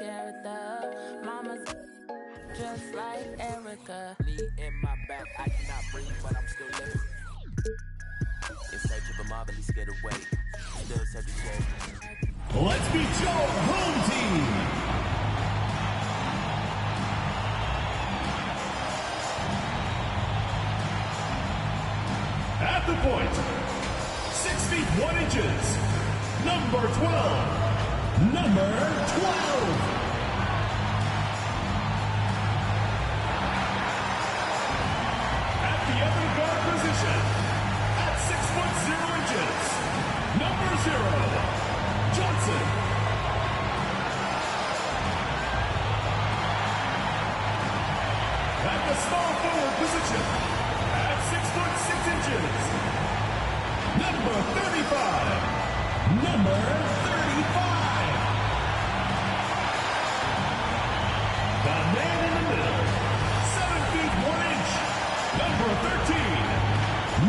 character. Mama's just like Erica. Knee in my back, I cannot breathe, but I'm still living. In search of a marvelous getaway. Still said the same. Let's meet your home team. At the point, 6 feet 1 inches, number 12. Number 12. At the other guard position, at 6 foot 0 inches, number 0, Johnson. At the small forward position, at 6 foot 6 inches, number 35. Number 35. The man in the middle, 7 feet 1 inch, number 13.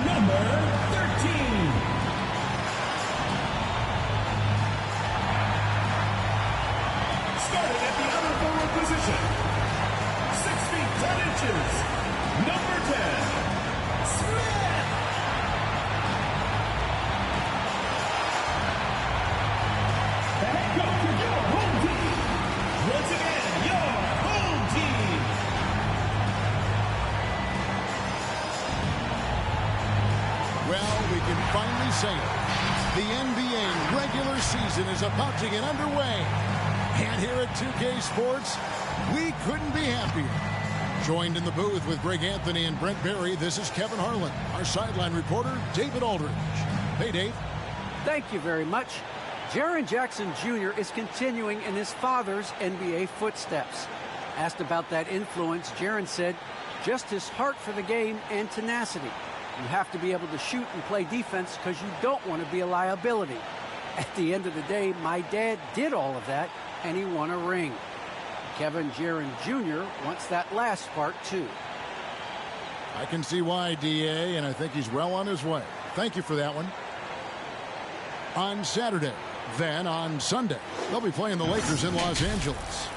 Number 13. Starting at the other forward position, 6 feet 10 inches, number 10, Smith. And go for your home team. Once again, your home team. Well, we can finally say it. The NBA regular season is about to get underway. And here at 2K Sports, we couldn't be happier. Joined in the booth with Greg Anthony and Brent Berry, this is Kevin Harlan. Our sideline reporter, David Aldridge. Hey, Dave. Thank you very much. Jaren Jackson Jr. is continuing in his father's NBA footsteps. Asked about that influence, Jaren said, just his heart for the game and tenacity. You have to be able to shoot and play defense because you don't want to be a liability. At the end of the day, my dad did all of that, and he won a ring. Kevin Jaren Jr. wants that last part, too. I can see why, D.A., and I think he's well on his way. Thank you for that one. On Saturday, then on Sunday, they'll be playing the Lakers in Los Angeles.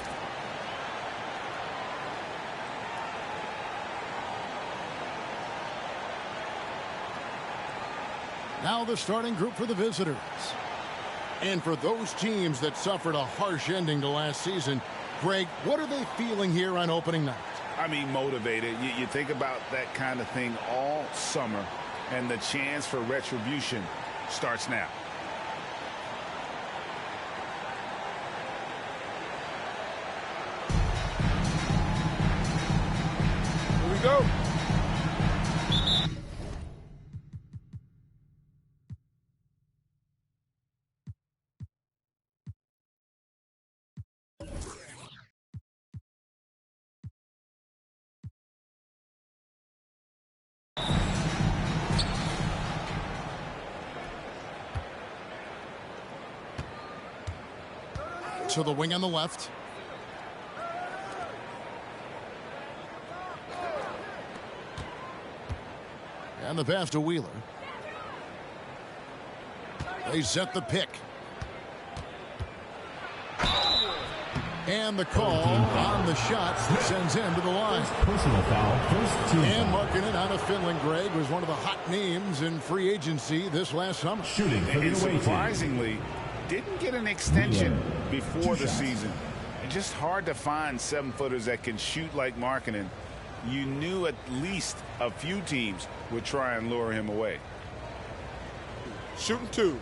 Now the starting group for the visitors. And for those teams that suffered a harsh ending to last season, Greg, what are they feeling here on opening night? I mean, motivated. You think about that kind of thing all summer, and the chance for retribution starts now. Here we go. To the wing on the left. And the pass to Wheeler. They set the pick. And the call on the shot sends him to the line. Personal foul. First team And foul. marking it out of Finland, Greg, was one of the hot names in free agency this last summer. Shooting for the And away team. surprisingly, didn't get an extension before the season. It's just hard to find 7-footers that can shoot like Markkanen. You knew at least a few teams would try and lure him away. Shooting 2.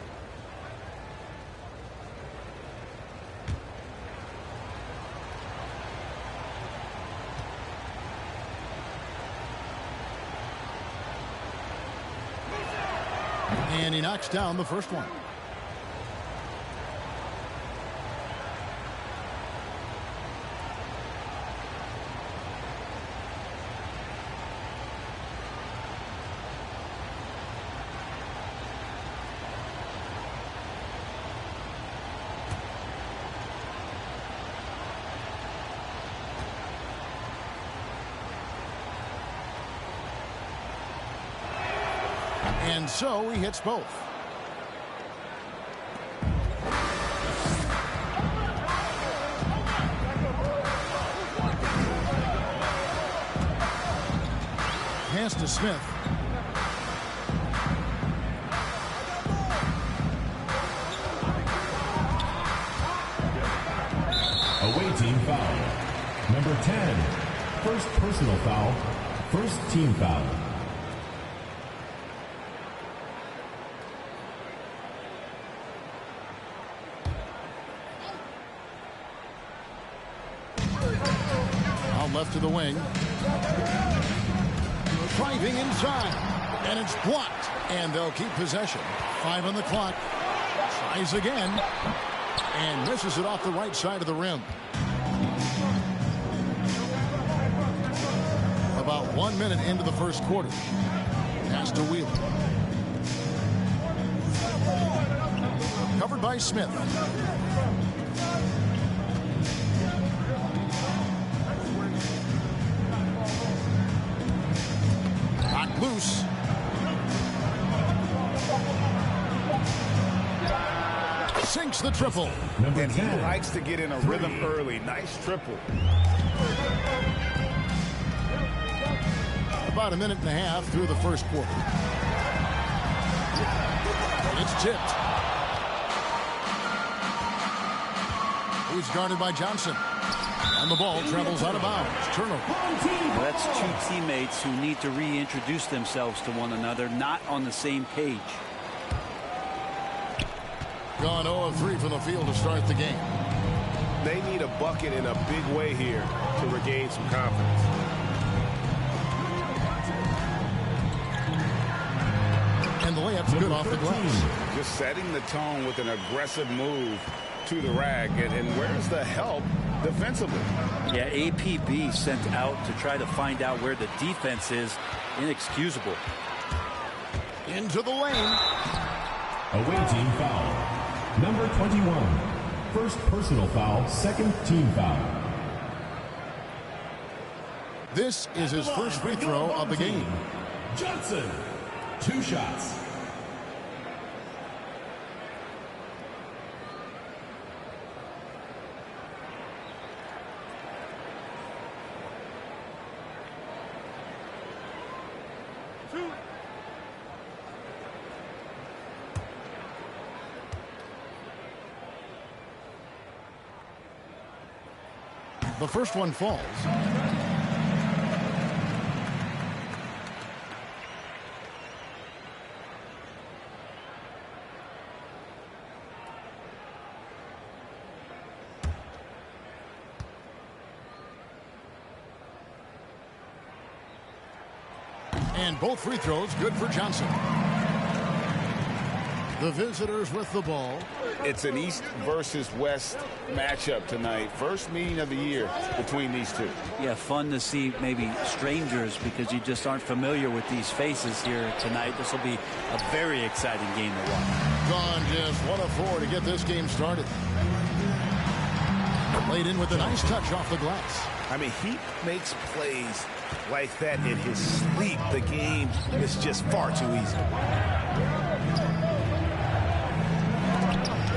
And he knocks down the first one. And so he hits both. Pass to Smith. Away team foul. Number 10. First personal foul. First team foul. Out left to the wing. Driving inside. And it's blocked. And they'll keep possession. 5 on the clock. Tries again. And misses it off the right side of the rim. About 1 minute into the first quarter. Pass to Wheeler. Covered by Smith. Knocked loose. Sinks the triple. And he likes to get in a rhythm early. Nice triple. About a minute and a half through the first quarter. It's tipped. He's guarded by Johnson. And the ball travels out of bounds. Turnover. Well, that's two teammates who need to reintroduce themselves to one another, not on the same page. Gone 0 of 3 from the field to start the game. They need a bucket in a big way here to regain some confidence. And the layup's good off the glass. Just setting the tone with an aggressive move to the rack. And where's the help defensively? Yeah, APB sent out to try to find out where the defense is. Inexcusable. Into the lane. Away team foul. Number 21. First personal foul. Second team foul. This is his first free throw of the game. Johnson. 2 shots. The first one falls. And both free throws good for Johnson. The visitors with the ball. It's an East versus West matchup tonight. First meeting of the year between these two. Yeah, fun to see maybe strangers because you just aren't familiar with these faces here tonight. This will be a very exciting game to watch. Gone just 1 of 4 to get this game started. Played in with a nice touch off the glass. I mean, he makes plays like that in his sleep. The game is just far too easy.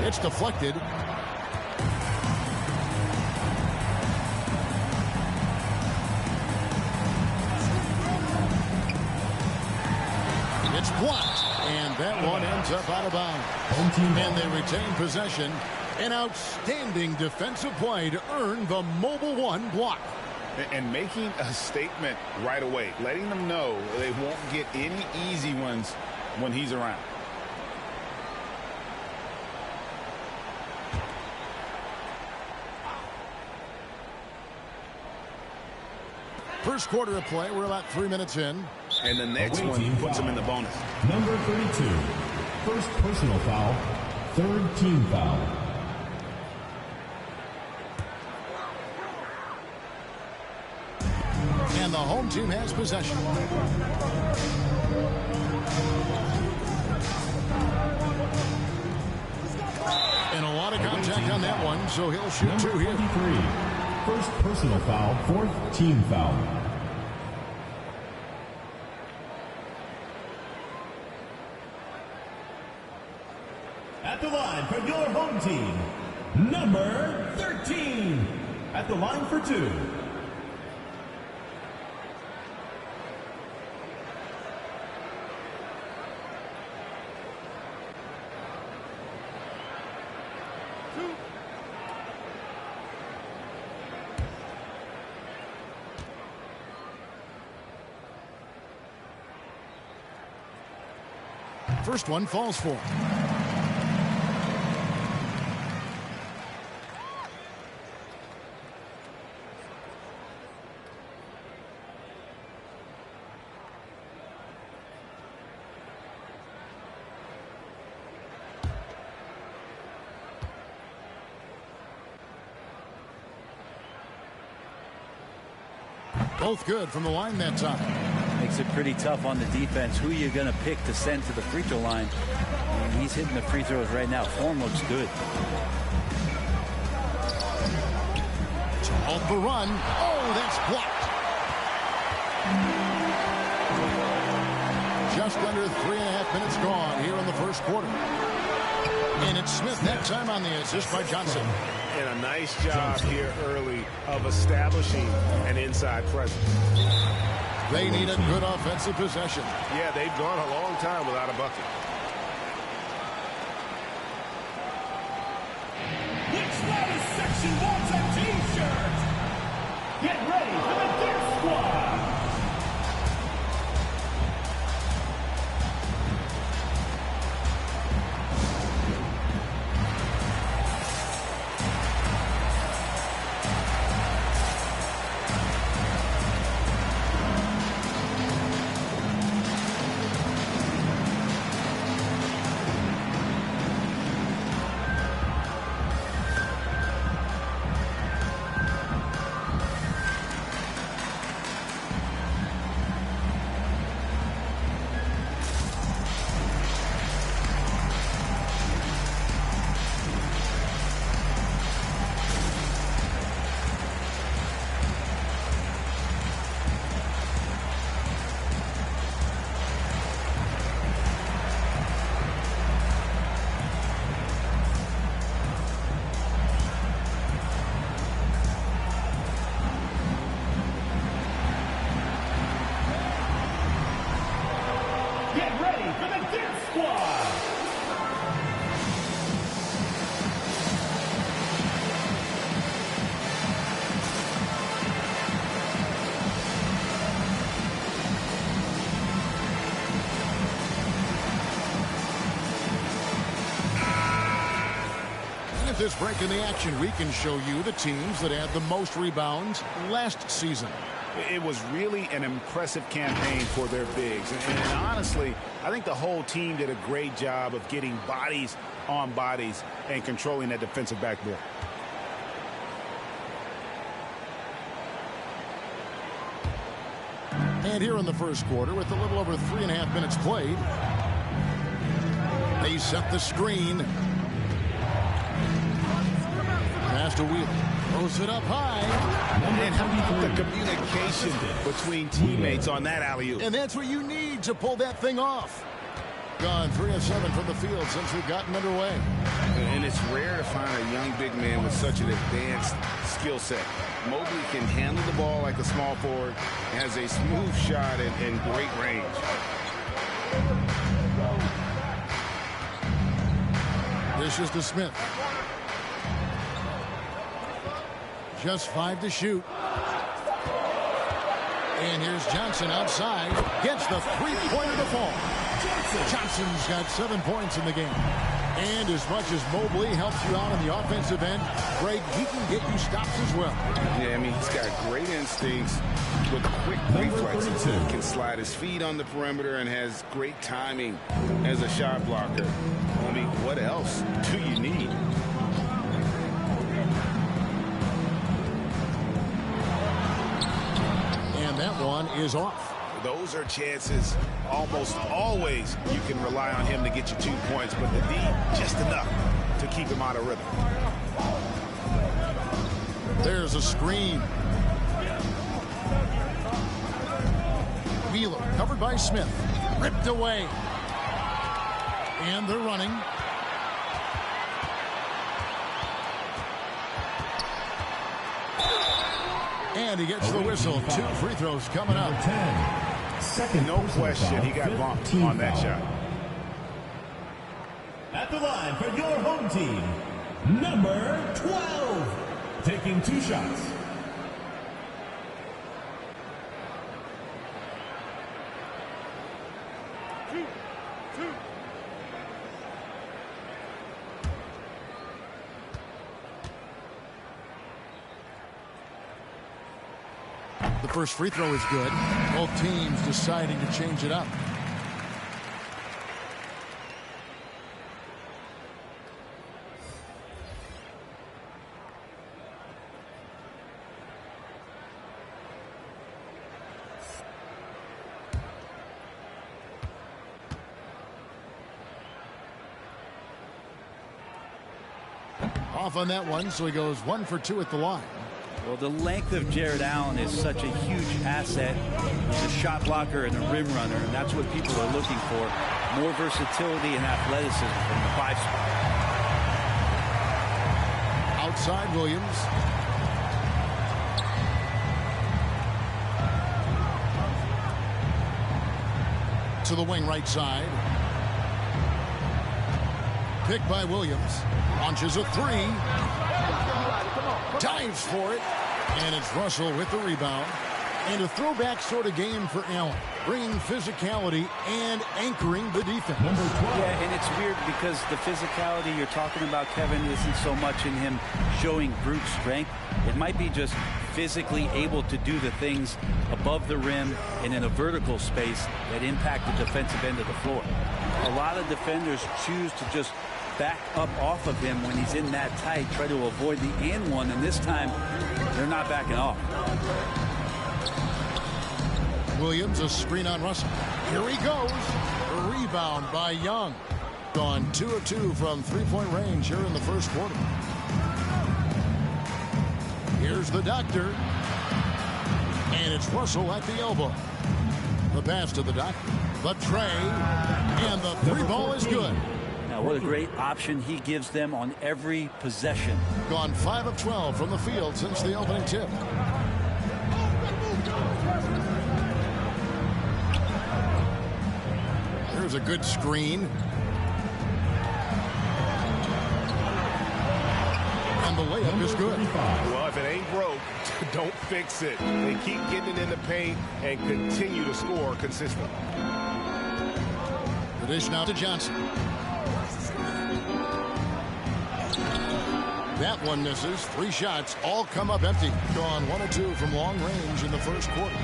It's deflected. It's blocked. And that one ends up out of bounds. And they retain possession. An outstanding defensive play to earn the Mobile One block. And making a statement right away, letting them know they won't get any easy ones when he's around. First quarter of play, we're about 3 minutes in. And the next one puts him in the bonus. Number 32. First personal foul. Third team foul. And the home team has possession. And a lot of contact on that one, so he'll shoot Number 2 here. 23. First personal foul. Fourth team foul. At the line for your home team, number 13. At the line for 2. First one falls for him. Both good from the line that time. Makes it pretty tough on the defense. Who you're going to pick to send to the free throw line. And he's hitting the free throws right now. Form looks good. Off the run. Oh, that's blocked. Just under 3.5 minutes gone here in the first quarter. And it's Smith that time on the assist by Johnson. And a nice job here early of establishing an inside presence. They need a good offensive possession. Yeah, they've gone a long time without a bucket. Which latest section wants a t-shirt? Get ready for the Dip Squad! Get ready for the Dip Squad! And at this break in the action, we can show you the teams that had the most rebounds last season. It was really an impressive campaign for their bigs. And honestly, I think the whole team did a great job of getting bodies on bodies and controlling that defensive backboard. And here in the first quarter, with a little over 3.5 minutes played, they set the screen. Pass to Wheeler. Throws it up high. And how about the communication between teammates on that alley-oop? And that's what you need to pull that thing off. Gone 3 of 7 from the field since we've gotten underway. And it's rare to find a young big man with such an advanced skill set. Mobley can handle the ball like a small forward, has a smooth shot and great range. This is to Smith. Just 5 to shoot. And here's Johnson outside. Gets the three-pointer to fall. Johnson's got 7 points in the game. And as much as Mobley helps you out on the offensive end, Greg, he can get you stops as well. Yeah, I mean, he's got great instincts with quick reflexes. He can slide his feet on the perimeter and has great timing as a shot blocker. I mean, what else do you need? And that one is off. Those are chances almost always you can rely on him to get you 2 points, but the D just enough to keep him out of rhythm. There's a screen. Wheeler covered by Smith. Ripped away. And they're running. And he gets the whistle. 2 free throws coming up. No question he got bumped on that shot. At the line for your home team, number 12. Taking 2 shots. The first free throw is good. Both teams deciding to change it up. Off on that one, so he goes 1 for 2 at the line. Well, the length of Jared Allen is such a huge asset. He's a shot blocker and a rim runner, and that's what people are looking for. More versatility and athleticism from the 5 spot. Outside Williams. To the wing right side. Picked by Williams. Launches a 3. Dives for it. And it's Russell with the rebound. And a throwback sort of game for Allen. Bringing physicality and anchoring the defense. Yeah, and it's weird because the physicality you're talking about, Kevin, isn't so much in him showing brute strength. It might be just physically able to do the things above the rim and in a vertical space that impact the defensive end of the floor. A lot of defenders choose to just back up off of him when he's in that tight, try to avoid the and one, and this time they're not backing off. Williams, a screen on Russell. Here he goes. A rebound by Young. Gone 2 of 2 from three-point range here in the first quarter. Here's the doctor. And it's Russell at the elbow. The pass to the doctor. The tray. And the three ball is good. Now, what a great option he gives them on every possession. Gone 5 of 12 from the field since the opening tip. There's a good screen. And the layup is good. Well, if it ain't broke, don't fix it. They keep getting it in the paint and continue to score consistently. The dish now to Johnson. That one misses. 3 shots all come up empty. Gone 1 of 2 from long range in the first quarter.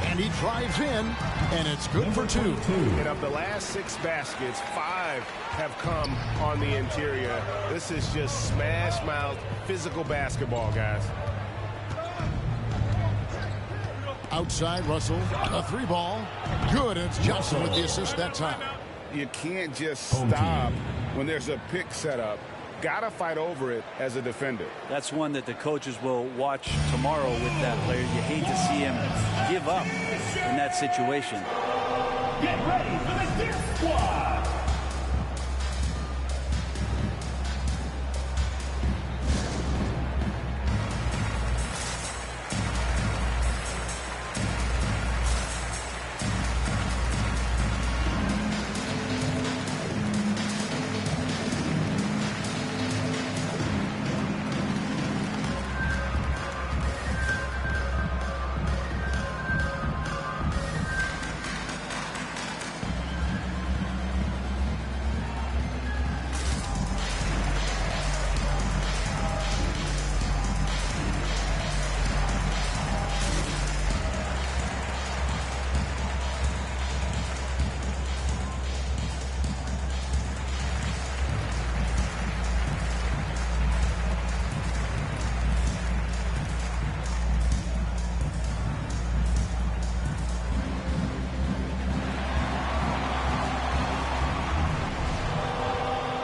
And he drives in, and it's good for 2. And of the last 6 baskets, 5 have come on the interior. This is just smash mouth physical basketball, guys. Outside Russell, a 3 ball. Good, and it's Johnson with the assist that time. You can't just stop when there's a pick set up. Gotta fight over it as a defender. That's one that the coaches will watch tomorrow with that player. You hate to see him give up in that situation. Get ready for the dip squad.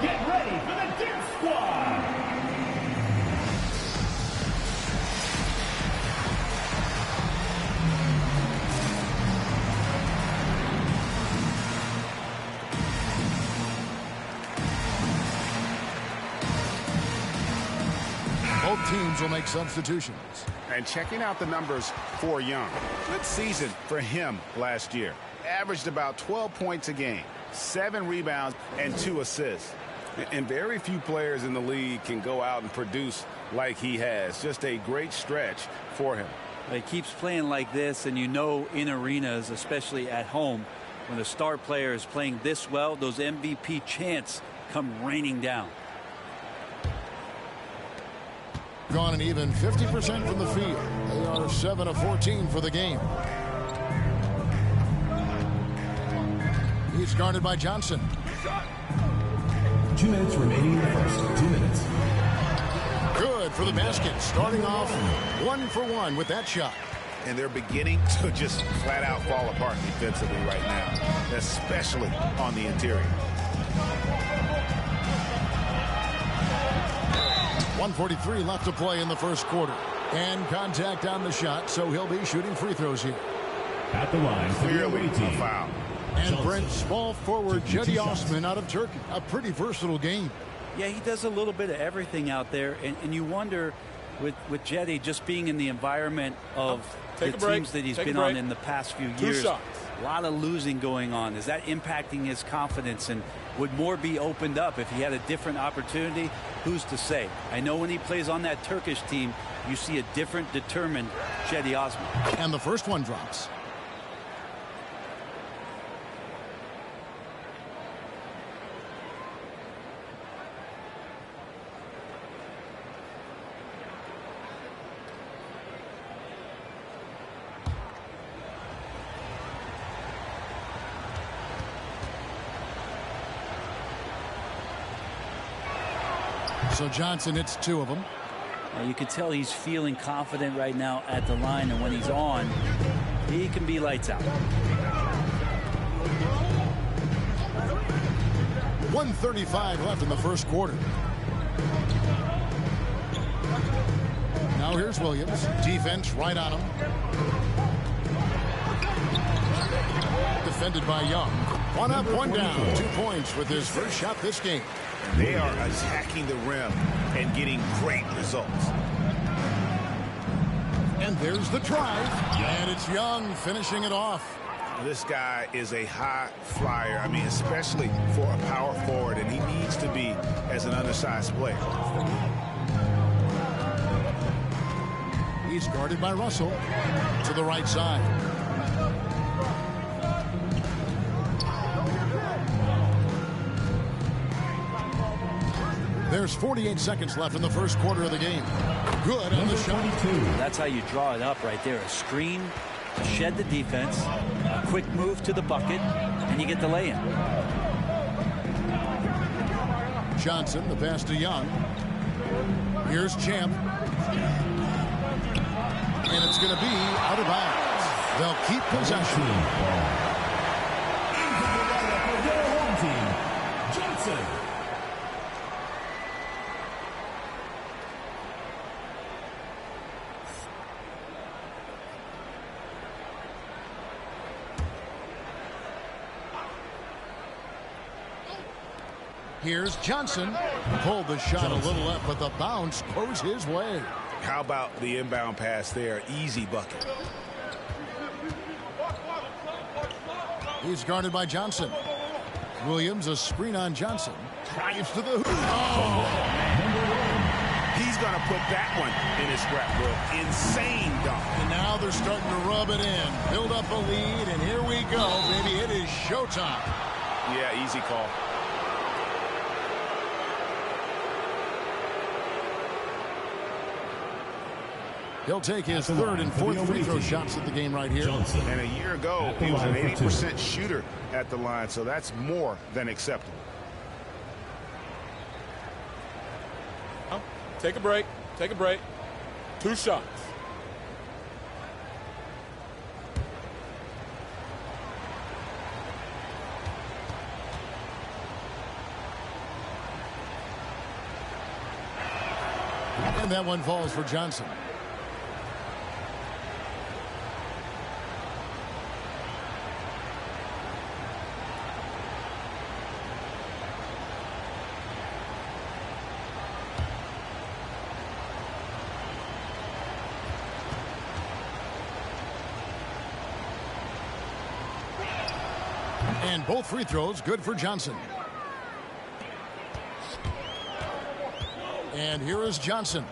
Get ready for the dip squad. Both teams will make substitutions. And checking out the numbers for Young. Good season for him last year. Averaged about 12 points a game, 7 rebounds, and 2 assists. And very few players in the league can go out and produce like he has. Just a great stretch for him. He keeps playing like this, and you know, in arenas, especially at home, when a star player is playing this well, those MVP chants come raining down. Gone an even 50% from the field. They are 7 of 14 for the game. He's guarded by Johnson. 2 minutes remaining in the first. 2 minutes. Good for the basket. Starting off 1 for 1 with that shot. And they're beginning to just flat out fall apart defensively right now, especially on the interior. 1:43 left to play in the first quarter. And contact on the shot, so he'll be shooting free throws here. At the line, Clearly a foul. And Brent, small forward Cedi Osman out of Turkey. A pretty versatile game. Yeah, he does a little bit of everything out there, and you wonder with Cedi just being in the environment of the teams that he's been on in the past few years. A lot of losing going on. Is that impacting his confidence, and would more be opened up if he had a different opportunity? Who's to say? I know when he plays on that Turkish team, you see a different, determined Cedi Osman. And the first one drops. So Johnson hits 2 of them. You can tell he's feeling confident right now at the line, and when he's on, he can be lights out. 1:35 left in the first quarter. Now here's Williams. Defense right on him. Defended by Young. 1 up, 1 down. 2 points with his first shot this game. They are attacking the rim and getting great results. And there's the drive. And it's Young finishing it off. This guy is a high flyer. I mean, especially for a power forward, and he needs to be as an undersized player. He's guarded by Russell to the right side. There's 48 seconds left in the first quarter of the game. Good on the shot. That's how you draw it up right there. A screen, shed the defense, a quick move to the bucket, and you get the lay-in. Johnson, the pass to Young. Here's Champ. And it's going to be out of bounds. They'll keep possession. Home team, Johnson. Here's Johnson. Pulled the shot a little left, but the bounce goes his way. How about the inbound pass there? Easy bucket. He's guarded by Johnson. Williams, a screen on Johnson. Drives to the hoop. Oh! He's going to put that one in his scrapbook. Insane dunk. And now they're starting to rub it in. Build up a lead, and here we go, baby. It is showtime. Yeah, easy call. He'll take his third and fourth free throw shots at the game right here. And a year ago, he was an 80% shooter at the line, so that's more than acceptable. Take a break. Take a break. 2 shots. And that one falls for Johnson. And both free throws good for Johnson. And here is Johnson.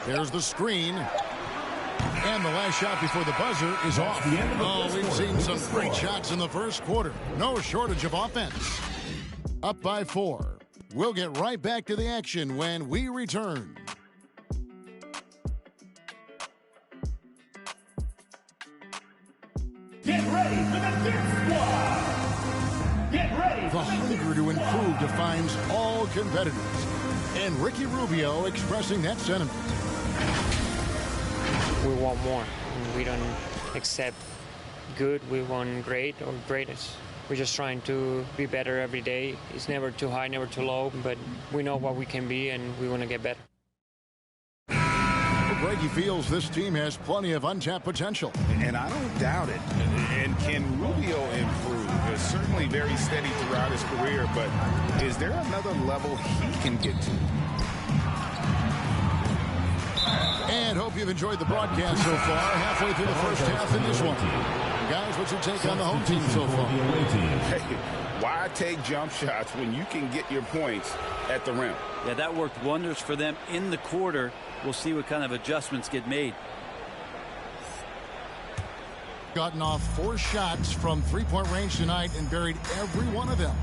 There's the screen. And the last shot before the buzzer is off. Oh, we've seen some great shots in the first quarter. No shortage of offense. Up by 4. We'll get right back to the action when we return. Get ready for the Dirt Squad! Get ready! The hunger to improve defines all competitors. And Ricky Rubio expressing that sentiment. We want more. We don't accept good. We want great or greatest. We're just trying to be better every day. It's never too high, never too low, but we know what we can be, and we want to get better. Greggy feels this team has plenty of untapped potential. And I don't doubt it. And can Rubio improve? He's certainly very steady throughout his career, but is there another level he can get to? And hope you've enjoyed the broadcast so far. Halfway through the first half in this one. Guys, what's your take on the home team so far? Hey, why take jump shots when you can get your points at the rim? Yeah, that worked wonders for them in the quarter. We'll see what kind of adjustments get made. Gotten off 4 shots from three-point range tonight and buried every one of them.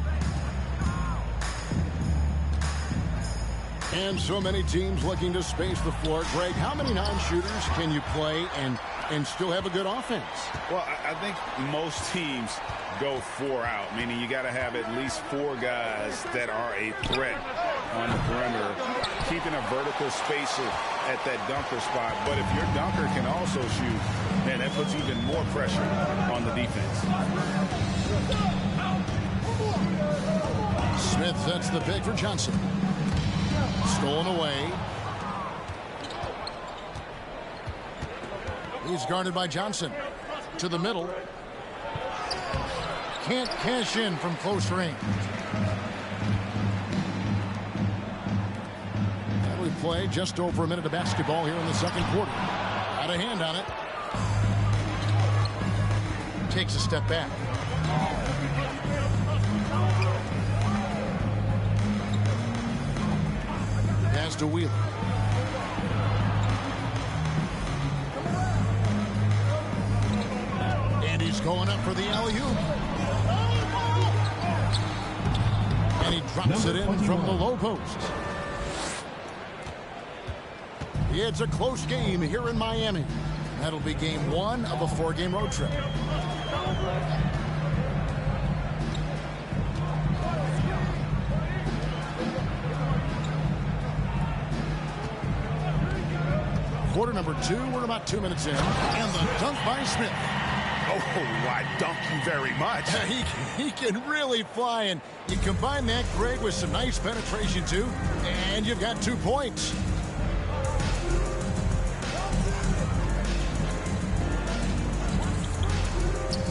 And so many teams looking to space the floor. Greg, how many non-shooters can you play and still have a good offense? Well, I think most teams go 4 out, meaning you got to have at least 4 guys that are a threat on the perimeter, keeping a vertical spacer at that dunker spot. But if your dunker can also shoot, man, that puts even more pressure on the defense. Smith sets the pick for Johnson. Stolen away. He's guarded by Johnson. To the middle. Can't cash in from close range. That'll be play just over a minute of basketball here in the second quarter. Got a hand on it. Takes a step back. Pass to Wheeler. And he's going up for the alley-oop. And he drops it in from the low post. It's a close game here in Miami. That'll be game 1 of a 4-game road trip. Quarter number 2, we're about 2 minutes in. And the dunk by Smith. Oh, I dunk you very much. He can really fly, and you combine that, Greg, with some nice penetration, too, and you've got 2 points.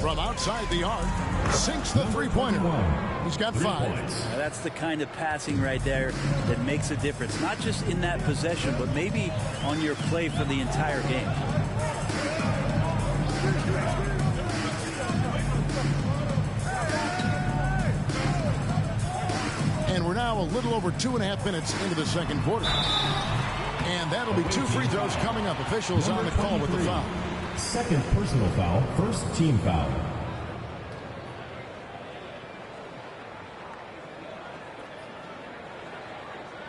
From outside the arc, sinks the three-pointer. He's got 5. Now that's the kind of passing right there that makes a difference, not just in that possession, but maybe on your play for the entire game. And we're now a little over 2.5 minutes into the second quarter. And that'll be 2 free throws coming up. Officials on the call with the foul. Second personal foul, first team foul.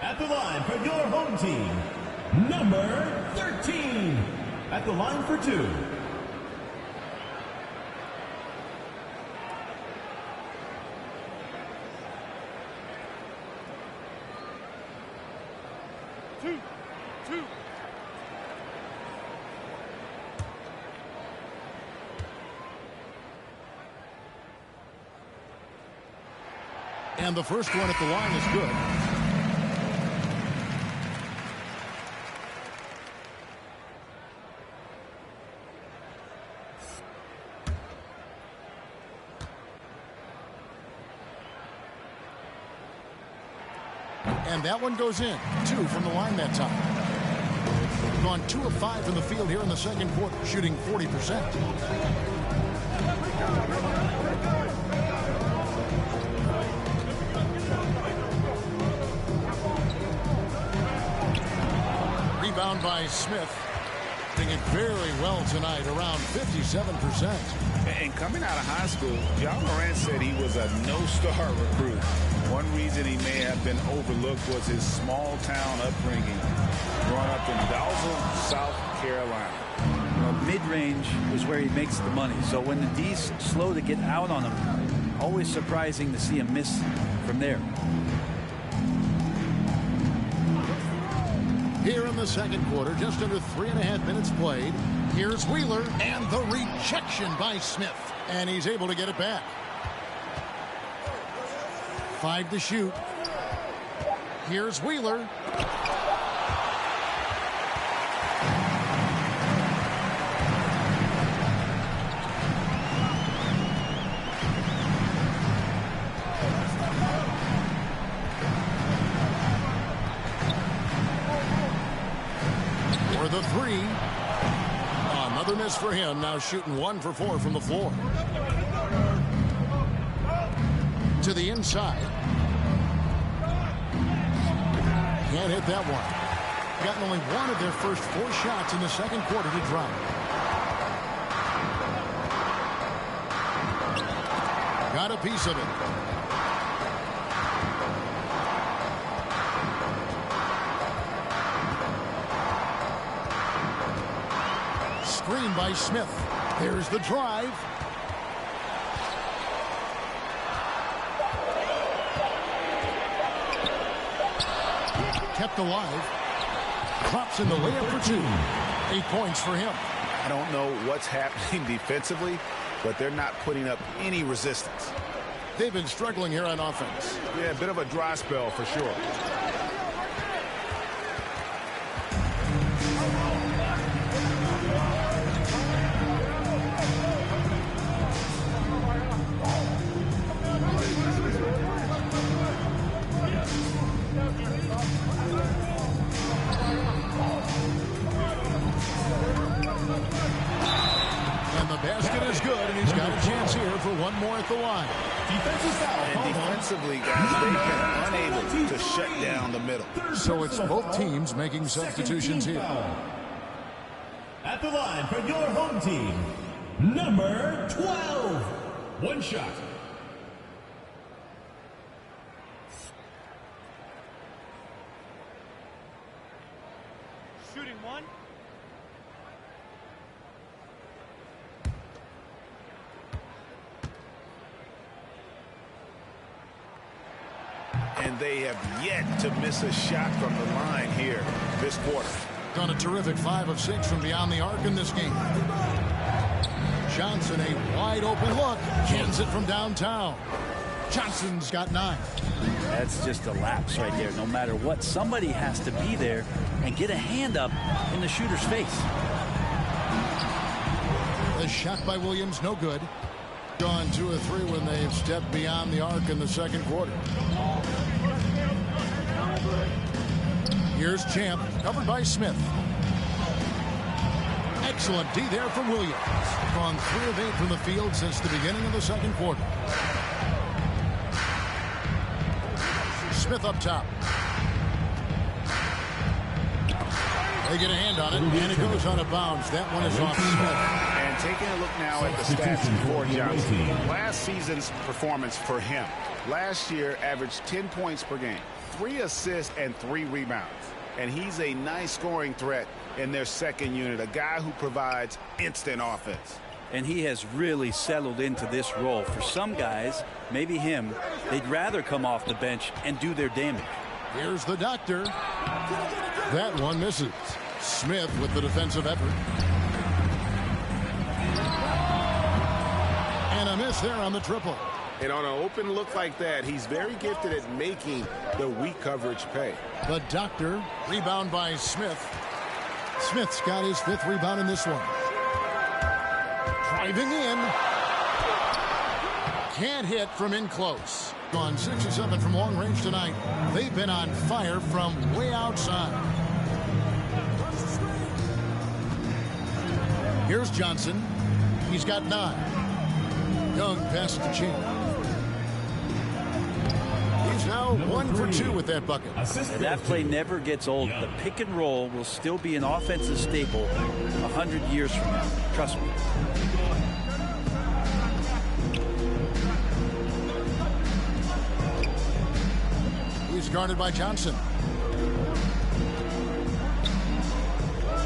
At the line for your home team, number 13. At the line for 2. And the first one at the line is good. And that one goes in. 2 from the line that time. Gone 2 of 5 from the field here in the second quarter, shooting 40%. Rebound by Smith. Doing it very well tonight, around 57%. And coming out of high school, John Morant said he was a no-star recruit. One reason he may have been overlooked was his small-town upbringing, growing up in Dalzell, South Carolina. Well, mid-range is where he makes the money. So when the D's slow to get out on him, always surprising to see him miss from there. Here in the second quarter, just under 3.5 minutes played. Here's Wheeler, and the rejection by Smith. And he's able to get it back. 5 to shoot. Here's Wheeler. For the three. Another miss for him. Now shooting 1 for 4 from the floor. To the inside. Can't hit that one. Gotten only one of their first 4 shots in the second quarter to drop. Got a piece of it. Screen by Smith. There's the drive. Kept alive. Drops in the layup for 2. 8 points for him. I don't know what's happening defensively, but they're not putting up any resistance. They've been struggling here on offense. Yeah, a bit of a dry spell for sure. One more at the line. Defensive foul. And defensively, guys, they've been unable to shut down the middle. So it's both teams making substitutions here. At the line for your home team, number 12. One shot. Shooting 1. And they have yet to miss a shot from the line here this quarter. Done a terrific 5 of 6 from beyond the arc in this game. Johnson, a wide open look. Cans it from downtown. Johnson's got 9. That's just a lapse right there. No matter what, somebody has to be there and get a hand up in the shooter's face. The shot by Williams, no good. Gone 2 or 3 when they've stepped beyond the arc in the second quarter. Here's Champ, covered by Smith. Excellent D there from Williams. Gone 3 of 8 from the field since the beginning of the second quarter. Smith up top. They get a hand on it, and it goes out of bounds. That one is off Smith. And taking a look now at the stats for Johnson. Last season's performance for him. Last year averaged 10 points per game, 3 assists and 3 rebounds. And he's a nice scoring threat in their second unit, a guy who provides instant offense. And he has really settled into this role. For some guys, maybe him, they'd rather come off the bench and do their damage. Here's the doctor. That one misses. Smith with the defensive effort. And a miss there on the triple. And on an open look like that, he's very gifted at making the weak coverage pay. The doctor, rebound by Smith. Smith's got his 5th rebound in this one. Driving in. Can't hit from in close. Gone 6 of 7 from long range tonight. They've been on fire from way outside. Here's Johnson. He's got 9. Young passes to Champ. He's now 1 for 2 with that bucket. And that play never gets old. The pick and roll will still be an offensive staple 100 years from now. Trust me. He's guarded by Johnson.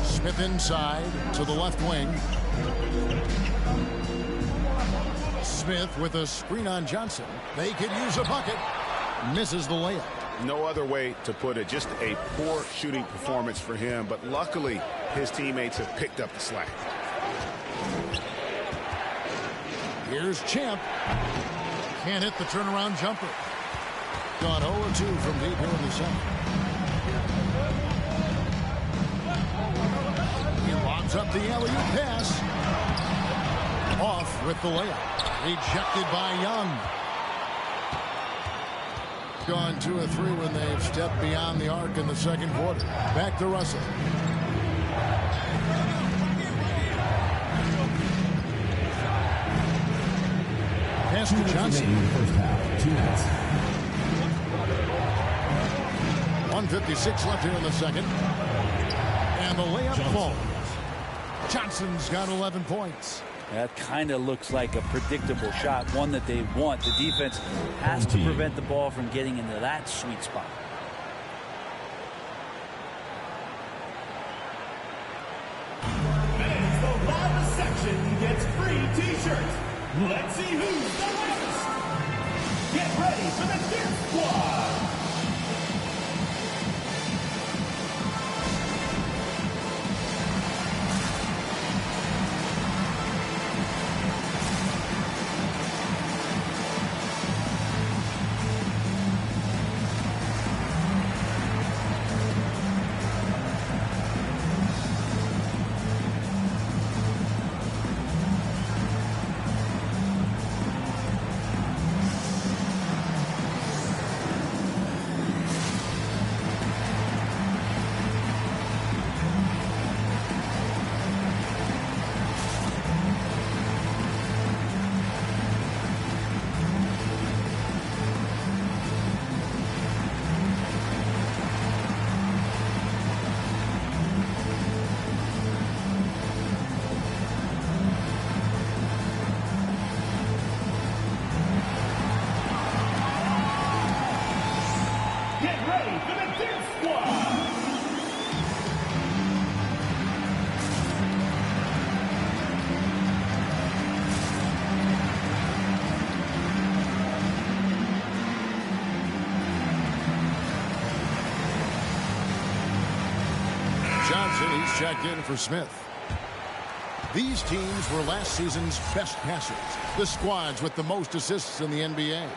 Smith inside to the left wing. Smith with a screen on Johnson. They could use a bucket. Misses the layup. No other way to put it. Just a poor shooting performance for him. But luckily, his teammates have picked up the slack. Here's Champ. Can't hit the turnaround jumper. Gone 0-2 from deep here in the second. He lobs up the alley-oop pass. Off with the layup. Rejected by Young. Gone 2 of 3 when they've stepped beyond the arc in the second quarter. Back to Russell. Pass to Johnson. 1:56 left here in the second. And the layup falls. Johnson's got 11 points. That kind of looks like a predictable shot, one that they want. The defense has to prevent the ball from getting into that sweet spot. And the loudest section gets free T-shirts. Let's see who's the loudest. Get ready for the Dirt Squad. Johnson, he's checked in for Smith. These teams were last season's best passers. The squads with the most assists in the NBA.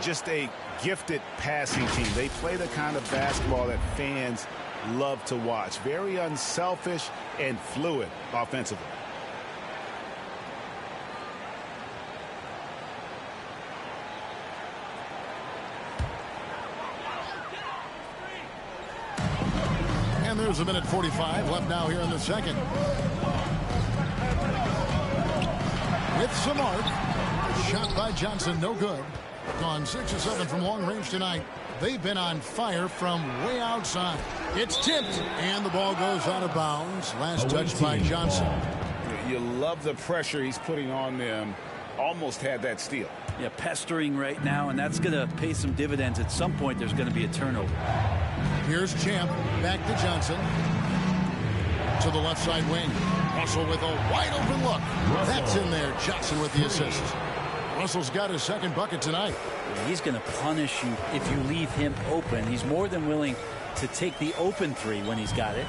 Just a gifted passing team. They play the kind of basketball that fans love to watch. Very unselfish and fluid offensively. And there's a minute 45 left now here in the second. With some arc. Shot by Johnson, no good. Gone 6 of 7 from long range tonight. They've been on fire from way outside. It's tipped, and the ball goes out of bounds. Last touch by Johnson. You love the pressure he's putting on them. Almost had that steal. Yeah, pestering right now, and that's going to pay some dividends. At some point, there's going to be a turnover. Here's Champ. Back to Johnson. To the left side wing. Russell with a wide open look. That's in there. Johnson with the assist. Russell's got his second bucket tonight. He's going to punish you if you leave him open. He's more than willing to take the open three when he's got it.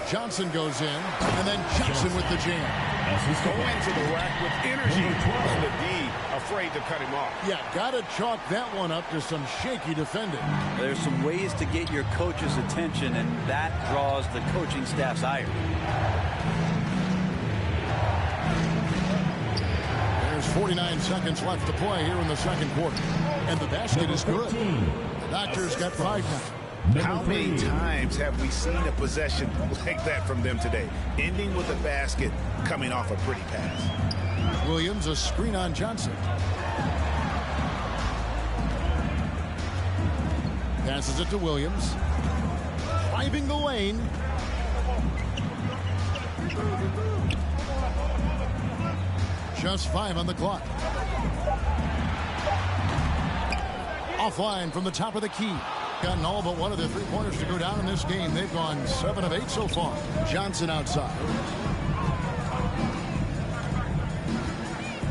Johnson goes in, and then Johnson with the jam. Go into the rack with energy. And the D afraid to cut him off. Yeah, got to chalk that one up to some shaky defending. There's some ways to get your coach's attention, and that draws the coaching staff's ire. There's 49 seconds left to play here in the second quarter. And the basket is good. The Doctors got 5 now. How many times have we seen a possession like that from them today? Ending with a basket, coming off a pretty pass. Williams, a screen on Johnson. Passes it to Williams. Driving the lane. Just 5 on the clock. Offline from the top of the key. Gotten all but one of their 3-pointers to go down in this game. They've gone 7 of 8 so far. Johnson outside.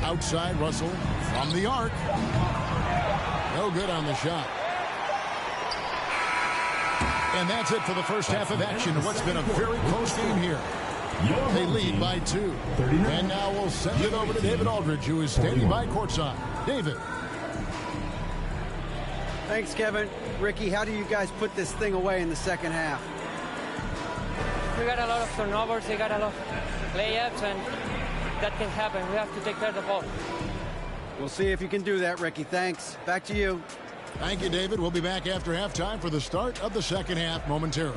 Outside, Russell from the arc. No good on the shot. And that's it for the first half of action in what's been a very close game here. They lead by 2. And now we'll send it over to David Aldridge, who is standing by courtside. David. Thanks, Kevin. Ricky, how do you guys put this thing away in the second half? We got a lot of turnovers. They got a lot of layups, and that can happen. We have to take care of the ball. We'll see if you can do that, Ricky. Thanks. Back to you. Thank you, David. We'll be back after halftime for the start of the second half momentarily.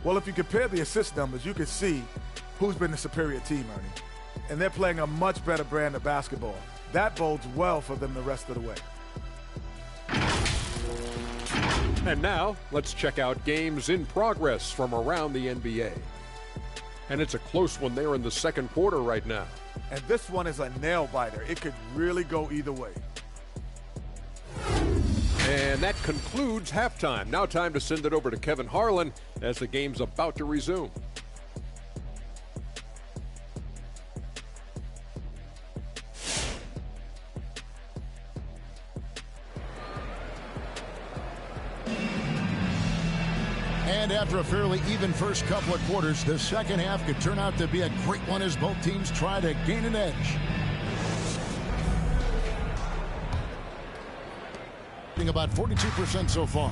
Well, if you compare the assist numbers, you can see who's been the superior team, Ernie. And they're playing a much better brand of basketball. That bodes well for them the rest of the way. And now, let's check out games in progress from around the NBA. And it's a close one there in the second quarter right now. And this one is a nail-biter. It could really go either way. And that concludes halftime. Now time to send it over to Kevin Harlan as the game's about to resume. And after a fairly even first couple of quarters, the second half could turn out to be a great one as both teams try to gain an edge. About 42% so far.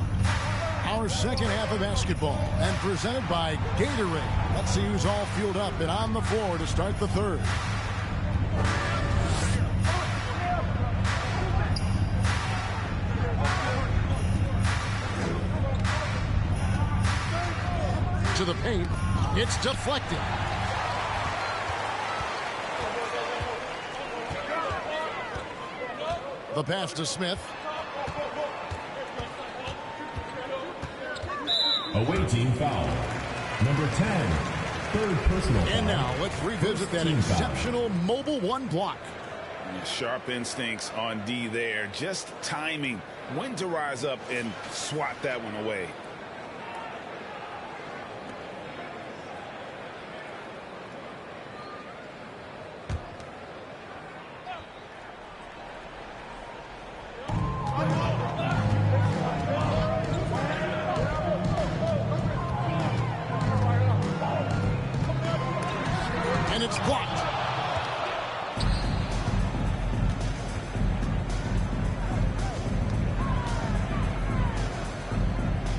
Our second half of basketball, and presented by Gatorade. Let's see who's all fueled up and on the floor to start the third. To the paint. It's deflected. The pass to Smith. Away team foul. Number 10. Third personal foul. And now let's revisit that exceptional mobile one block. Sharp instincts on D there. Just timing when to rise up and swat that one away. And it's blocked.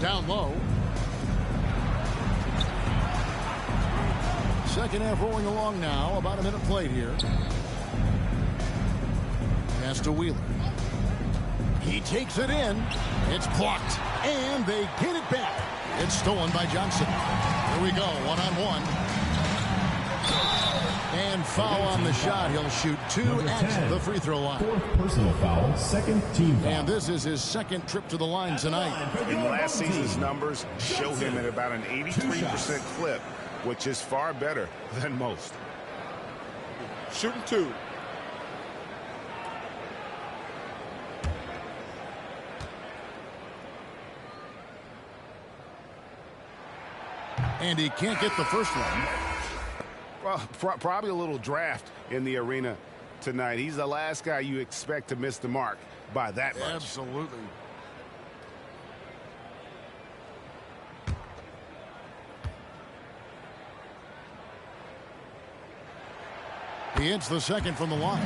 Down low. Second half rolling along now. About a minute played here. Pass to Wheeler. He takes it in. It's blocked. And they get it back. It's stolen by Johnson. Here we go. One-on-one. And foul on the shot. He'll shoot 2 at the free throw line. Fourth personal foul, second team foul. And this is his second trip to the line tonight. In last season's numbers show him at about an 83% clip, which is far better than most. Shooting 2. And he can't get the first one. Well, probably a little draft in the arena tonight. He's the last guy you expect to miss the mark by that much. Absolutely. He hits the second from the line.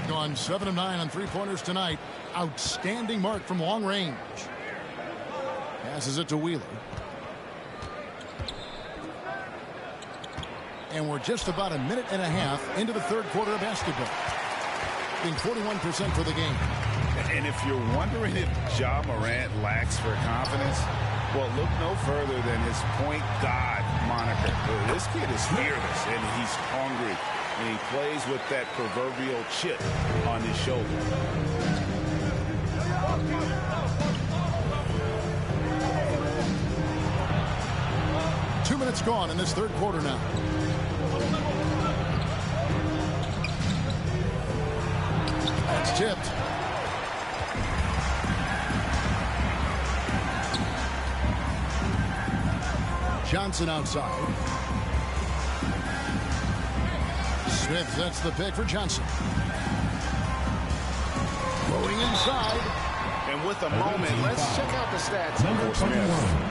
Gone 7 of 9 on three-pointers tonight. Outstanding mark from long range. Passes it to Wheeler. And we're just about a minute and a half into the third quarter of basketball. Being 41% for the game. And if you're wondering if Ja Morant lacks for confidence, well, look no further than his point god moniker. This kid is fearless and he's hungry. and he plays with that proverbial chip on his shoulder. Two minutes gone in this third quarter now. That's tipped. Johnson outside. Smith sets the pick for Johnson. Going inside. And with a moment, let's check out the stats for Smith.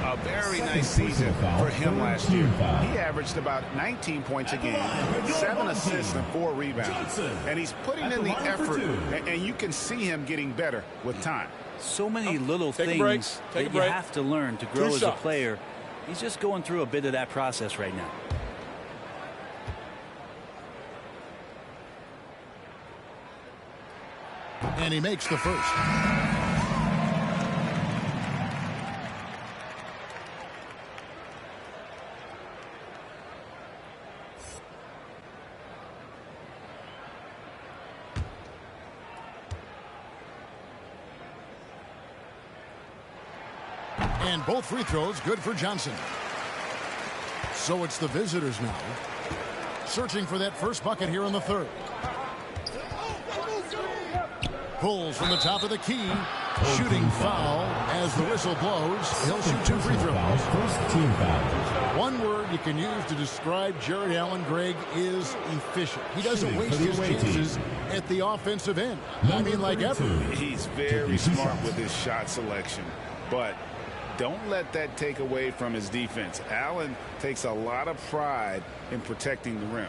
A very nice season for him last year. He averaged about 19 points a game, 7 assists and 4 rebounds. And he's putting in the effort, and you can see him getting better with time. So many little things that you have to learn to grow as a player. He's just going through a bit of that process right now. And he makes the first. And both free throws good for Johnson. So it's the visitors now, searching for that first bucket here in the third. Pulls from the top of the key. Shooting foul as the whistle blows. He'll shoot 2 free throws. One word you can use to describe Jared Allen, Greg, is efficient. He doesn't waste his chances at the offensive end. I mean, like ever. He's very smart with his shot selection, but don't let that take away from his defense. Allen takes a lot of pride in protecting the rim.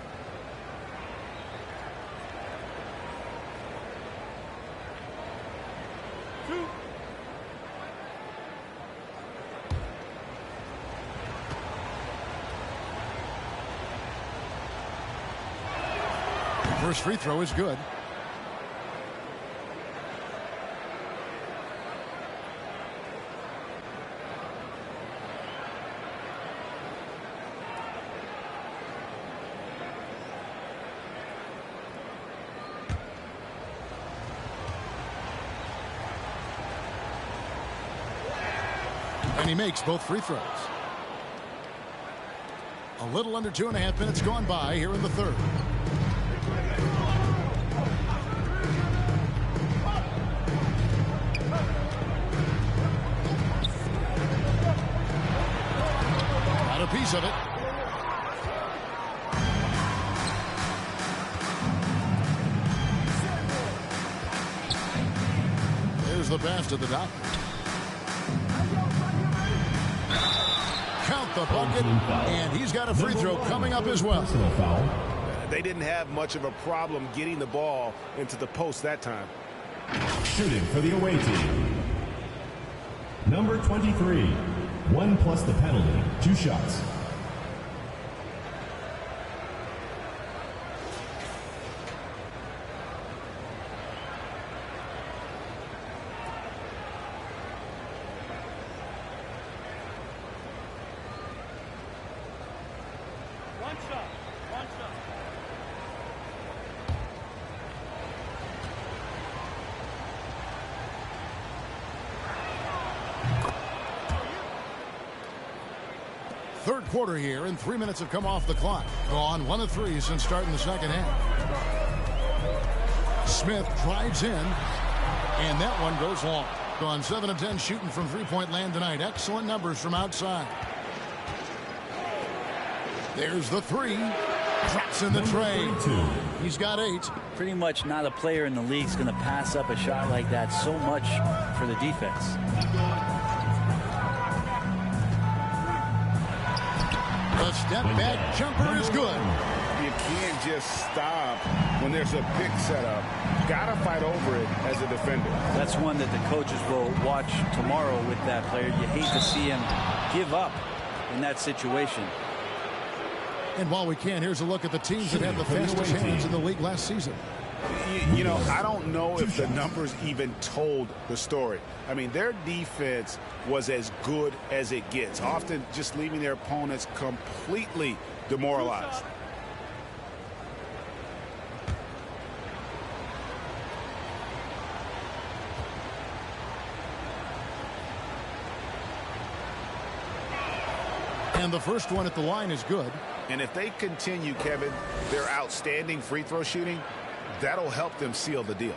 First free throw is good. And he makes both free throws. A little under 2.5 minutes gone by here in the third. Got a piece of it. There's the pass to the dot. Count the bucket, and he's got a free throw coming up as well. They didn't have much of a problem getting the ball into the post that time. Shooting for the away team. Number 23. 1 plus the penalty. 2 shots. Third quarter here, and 3 minutes have come off the clock. Gone 1 of 3 since starting the second half. Smith drives in, and that one goes long. Gone 7 of 10 shooting from three-point land tonight. Excellent numbers from outside. There's the 3. Drops in the tray. He's got 8. Pretty much not a player in the league is going to pass up a shot like that so much for the defense. The step back jumper is good. You can't just stop when there's a pick set up. Gotta fight over it as a defender. That's one that the coaches will watch tomorrow with that player. You hate to see him give up in that situation. And while we can, here's a look at the teams that had the fastest hands in the league last season. You know, I don't know if the numbers even told the story. I mean, their defense was as good as it gets, often just leaving their opponents completely demoralized. And the first one at the line is good. And if they continue, Kevin, their outstanding free throw shooting, that'll help them seal the deal.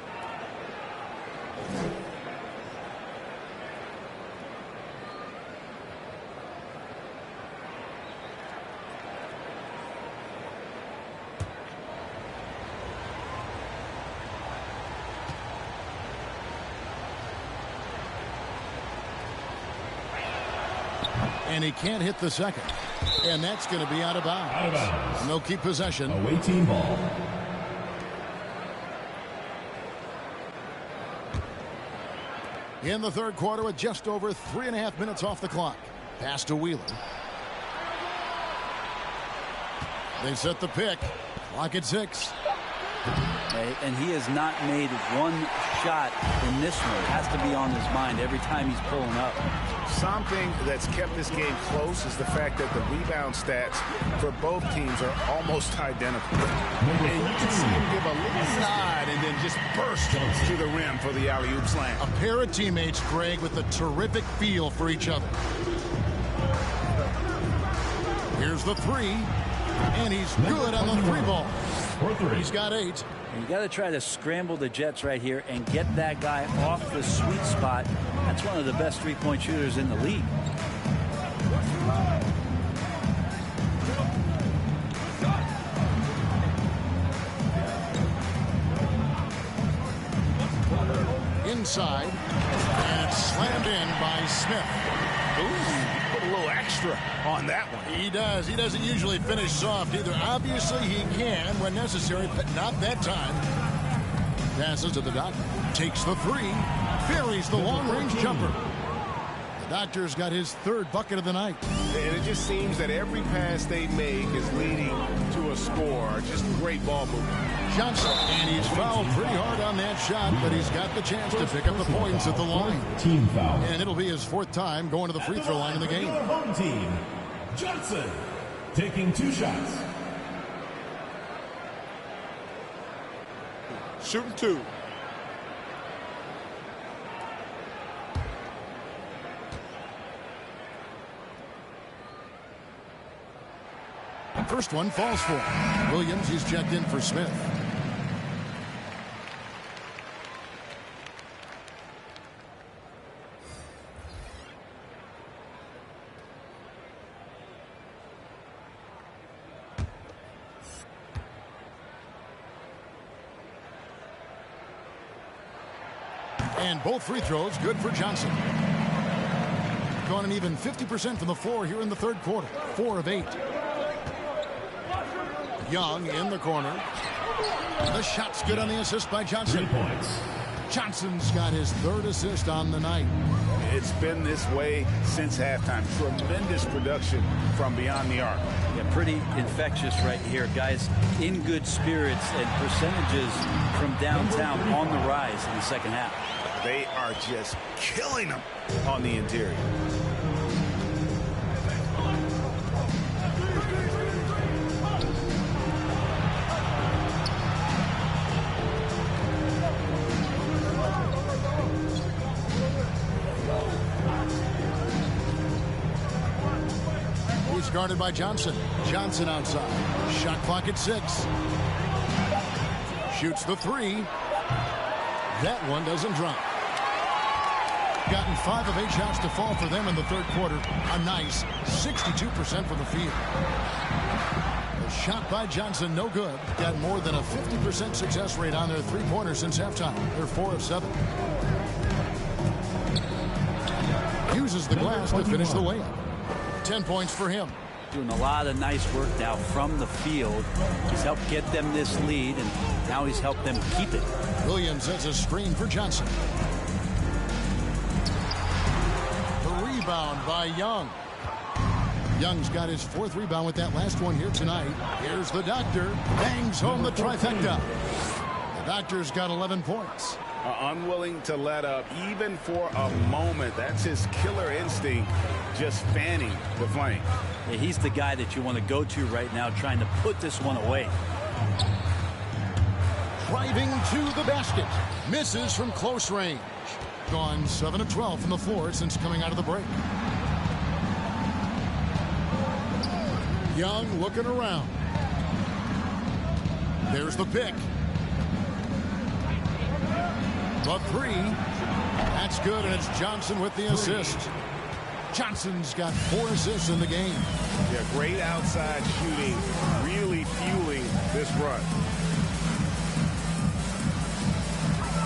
And he can't hit the second. And that's going to be out of bounds. Out of bounds. And they'll keep possession. Away team ball. In the third quarter with just over 3.5 minutes off the clock. Pass to Wheeler. They set the pick. Clock at 6. And he has not made one shot in this one. It has to be on his mind every time he's pulling up. Something that's kept this game close is the fact that the rebound stats for both teams are almost identical. And you can see him give a little nod and then just burst to the rim for the alley-oop slam. A pair of teammates, Greg, with a terrific feel for each other. Here's the three. And he's good on the three ball. He's got 8. And you got to try to scramble the Jets right here and get that guy off the sweet spot. That's one of the best three-point shooters in the league. Inside. And it's slammed in by Smith. Ooh, put a little extra on that one. He does. He doesn't usually finish soft either. Obviously, he can when necessary, but not that time. Passes to the doctor. Takes the 3. Buries the long-range jumper. The doctor's got his 3rd bucket of the night. And it just seems that every pass they make is leading to a score. Just great ball movement. Johnson, and he's fouled pretty hard on that shot, but he's got the chance to pick up the points at the line. Team foul. And it'll be his 4th time going to the free throw line in the game. Your home team, Johnson, taking 2 shots. Shooting 2. First one falls for him. Williams, he's checked in for Smith. And both free throws good for Johnson. Gone an even 50% from the floor here in the third quarter. 4 of 8. Young in the corner. The shot's good on the assist by Johnson. 3 points. Johnson's got his 3rd assist on the night. It's been this way since halftime. Tremendous production from beyond the arc. Yeah, pretty infectious right here. Guys in good spirits and percentages from downtown on the rise in the second half. They are just killing them on the interior. He's guarded by Johnson. Johnson outside. Shot clock at 6. Shoots the 3. That one doesn't drop. Gotten 5 of 8 shots to fall for them in the third quarter. A nice 62% from the field. The shot by Johnson, no good. Got more than a 50% success rate on their three-pointers since halftime. They're 4 of 7. Uses the glass to finish the layup. 10 points for him. Doing a lot of nice work now from the field. He's helped get them this lead, and now he's helped them keep it. Williams sets a screen for Johnson. The rebound by Young. Young's got his 4th rebound with that last one here tonight. Here's the doctor. Bangs home the trifecta. The doctor's got 11 points. Unwilling to let up even for a moment. That's his killer instinct, just fanning the flame. Yeah, he's the guy that you want to go to right now, trying to put this one away. Driving to the basket. Misses from close range. Gone 7 of 12 from the floor since coming out of the break. Young looking around. There's the pick. The three. That's good, and it's Johnson with the assist. Johnson's got 4 assists in the game. Yeah, great outside shooting, really fueling this run.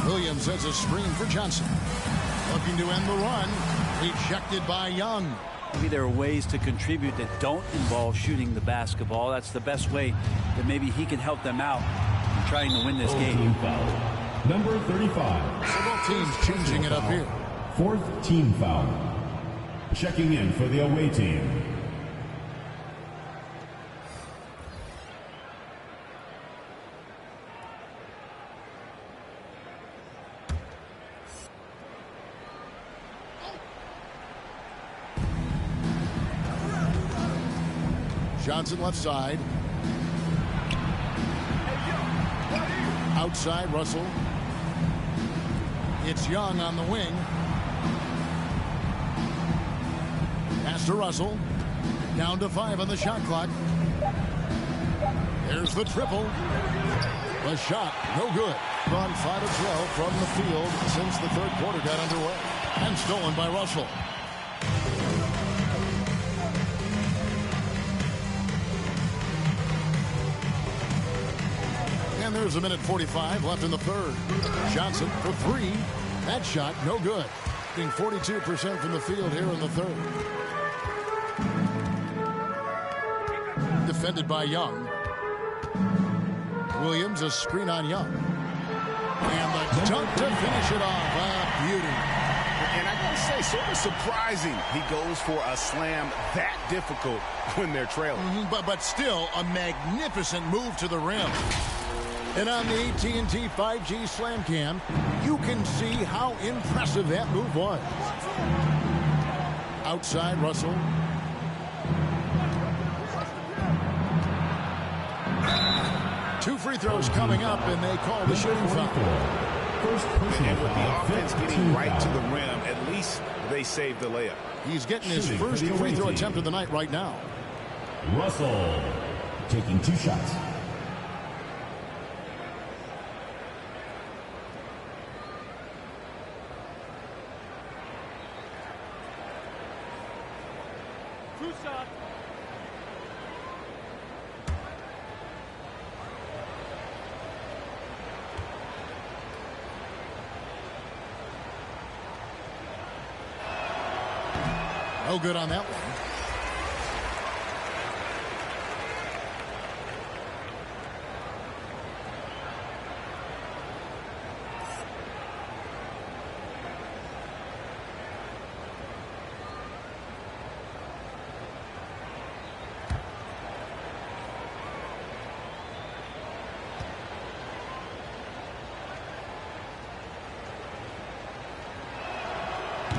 Williams has a screen for Johnson. Looking to end the run. Rejected by Young. Maybe there are ways to contribute that don't involve shooting the basketball. That's the best way that maybe he can help them out in trying to win this game. Foul. Number 35. So both teams changing it up here. 4th team foul. Checking in for the away team. Johnson left side. Outside, Russell. It's Young on the wing. Pass to Russell. Down to 5 on the shot clock. There's the triple. The shot, no good. Gone 5 of 12 from the field since the third quarter got underway. And stolen by Russell. And there's a minute 45 left in the third. Johnson for 3. That shot, no good. Being 42% from the field here in the third. Defended by Young. Williams, a screen on Young. And the dunk to finish it off. Ah, beauty. And I gotta say, sort of surprising he goes for a slam that difficult when they're trailing. But still a magnificent move to the rim. And on the AT&T 5G Slam Cam, you can see how impressive that move was. Outside, Russell. Two free throws coming up, and they call the shooting foul. And with the offense getting right to the rim, at least they saved the layup. He's getting his first free throw attempt of the night right now. Russell taking 2 shots. No good on that one.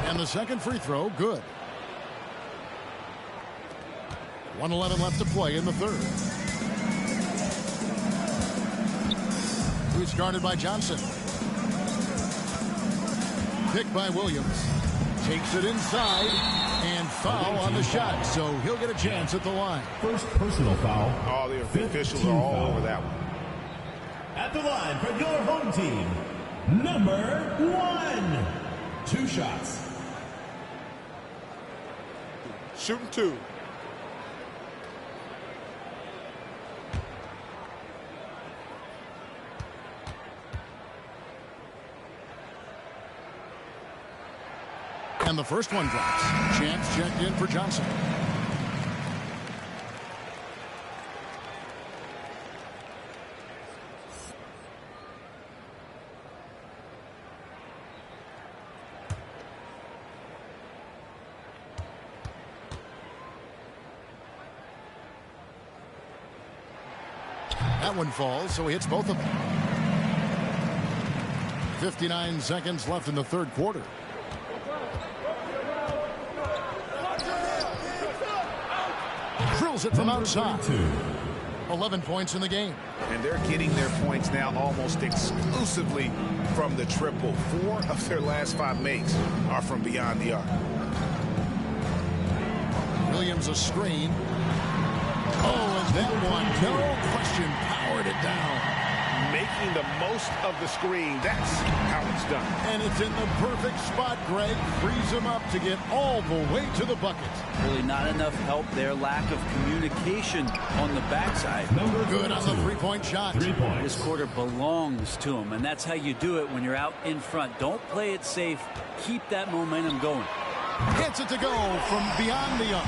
And the second free throw, good. 1:11 left to play in the third. He's guarded by Johnson. Picked by Williams. Takes it inside and foul on the shot, so he'll get a chance at the line. First personal foul. All the officials are all over that one. At the line for your home team, number 1. 2 shots. Shooting 2. And the first one drops. Chance checked in for Johnson. That one falls, so he hits both of them. 59 seconds left in the third quarter. Drills it from outside. 11 points in the game. And they're getting their points now almost exclusively from the triple. 4 of their last 5 makes are from beyond the arc. Williams a screen. Oh, and that one, no question, powered it down. Making the most of the screen. That's how it's done. And it's in the perfect spot, Greg. Frees him up to get all the way to the bucket. Really not enough help there. Lack of communication on the backside. Good on the three-point shot. This quarter belongs to him, and that's how you do it when you're out in front. Don't play it safe. Keep that momentum going. Gets it to go from beyond the arc.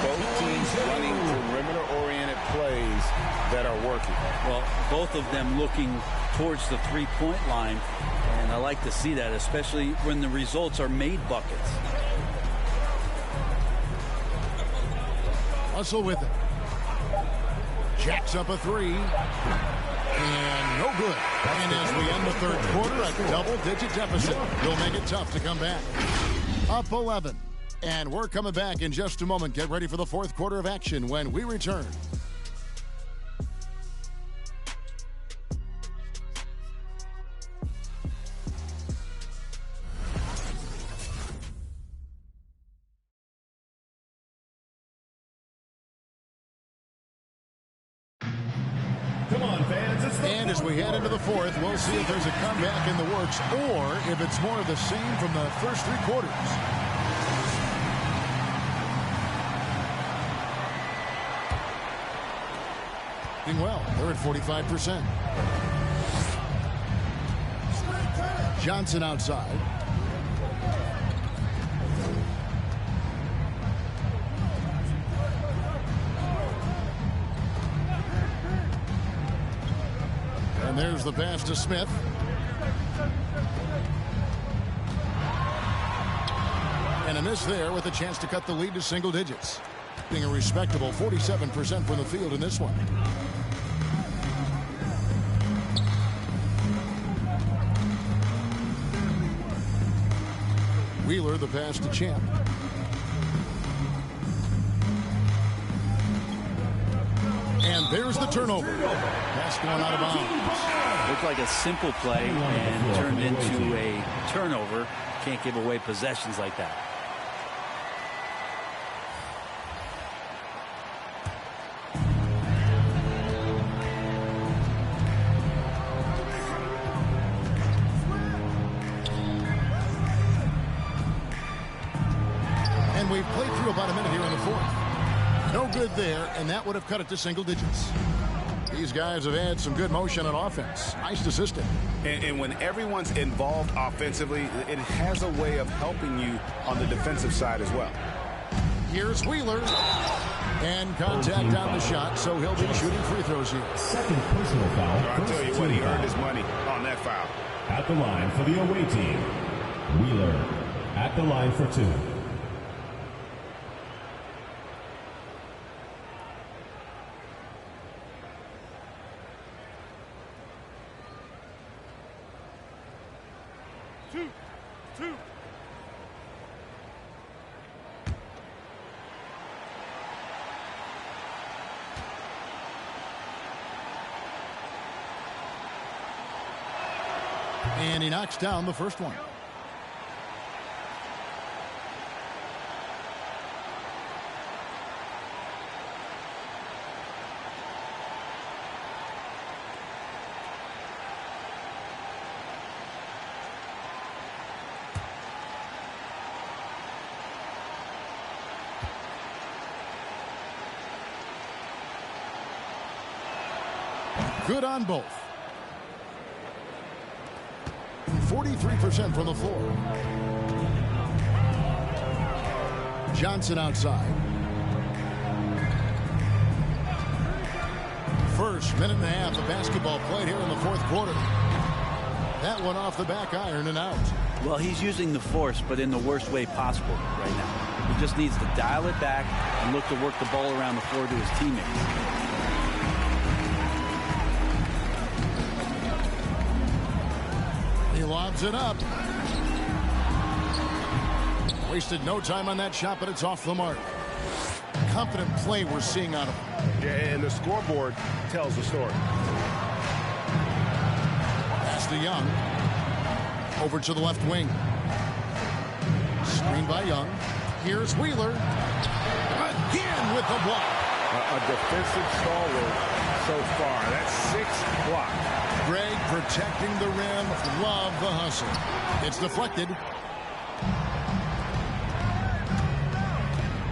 Both teams running perimeter-oriented plays that are working. Well, both of them looking towards the three-point line, and I like to see that, especially when the results are made buckets. Hustle with it. Jacks up a three. And no good. And as we end the third quarter, a double-digit deficit. Will make it tough to come back. Up 11. And we're coming back in just a moment. Get ready for the fourth quarter of action when we return. Come on, fans. And as we head into the fourth, we'll see if there's a comeback in the works or if it's more of the same from the first three quarters. Doing well. They're at 45%. Johnson outside. And there's the pass to Smith. And a miss there with a chance to cut the lead to single digits. Being a respectable 47% from the field in this one. Wheeler, the pass to Champ. And there's the turnover. Pass going out of bounds. Looked like a simple play and turned into a turnover. Can't give away possessions like that. And we've played through about a minute here in the fourth. No good there, and that would have cut it to single digits. These guys have had some good motion on offense. Nice to system. And when everyone's involved offensively, it has a way of helping you on the defensive side as well. Here's Wheeler. And contact on the shot, so he'll be shooting free throws here. Second personal foul. I'll tell you what, he earned his money on that foul. At the line for the away team, Wheeler at the line for two. Two. And he knocks down the first one. Good on both. 43% from the floor. Johnson outside. First minute and a half of basketball played here in the fourth quarter. That one off the back iron and out. Well, he's using the force, but in the worst way possible right now. He just needs to dial it back and look to work the ball around the floor to his teammates. He lobs it up. Wasted no time on that shot, but it's off the mark. Confident play we're seeing out of him. Yeah, and the scoreboard tells the story. Pass to Young. Over to the left wing. Screen by Young. Here's Wheeler. Again with the block. A defensive stalwart so far. That's 6 blocks. Greg protecting the rim. Love the hustle. It's deflected.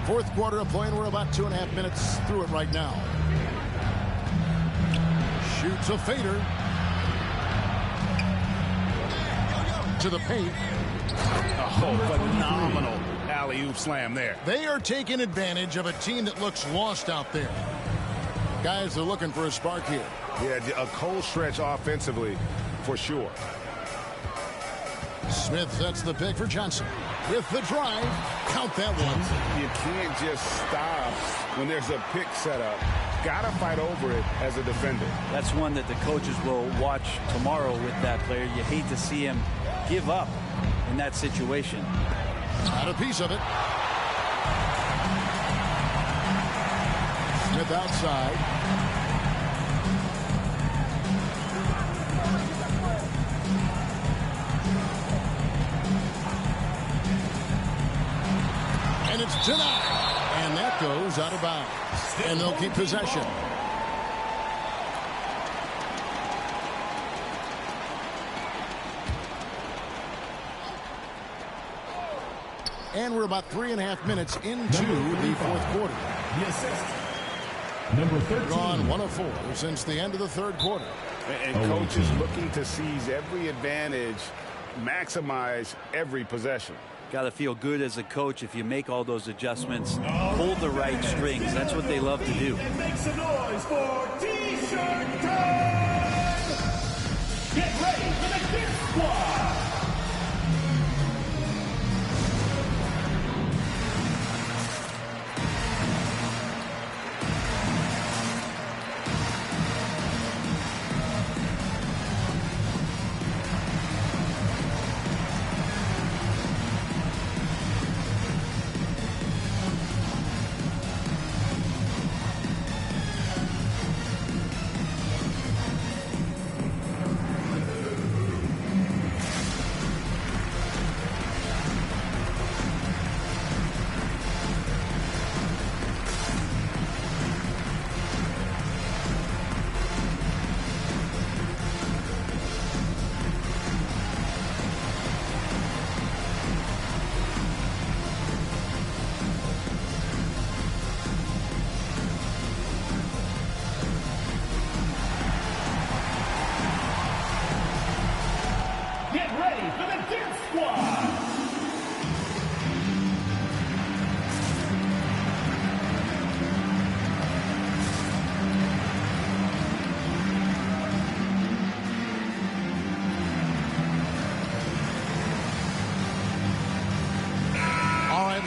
Fourth quarter of play, and we're about 2.5 minutes through it right now. Shoots a fader. To the paint. Oh, phenomenal alley-oop slam there. They are taking advantage of a team that looks lost out there. Guys are looking for a spark here. Yeah, a cold stretch offensively, for sure. Smith sets the pick for Johnson. With the drive, count that one. You can't just stop when there's a pick set up. Gotta fight over it as a defender. That's one that the coaches will watch tomorrow with that player. You hate to see him give up in that situation. Got a piece of it. Smith outside. And it's denied. And that goes out of bounds. And they'll keep possession. And we're about 3.5 minutes into the fourth quarter. The assist. Number 13. Gone 1 of 4 since the end of the third quarter. And coach is looking to seize every advantage, maximize every possession. Got to feel good as a coach if you make all those adjustments, pull the right strings. That's what they love to do. Make some noise for T-shirt time! Get ready for the Kick Squad!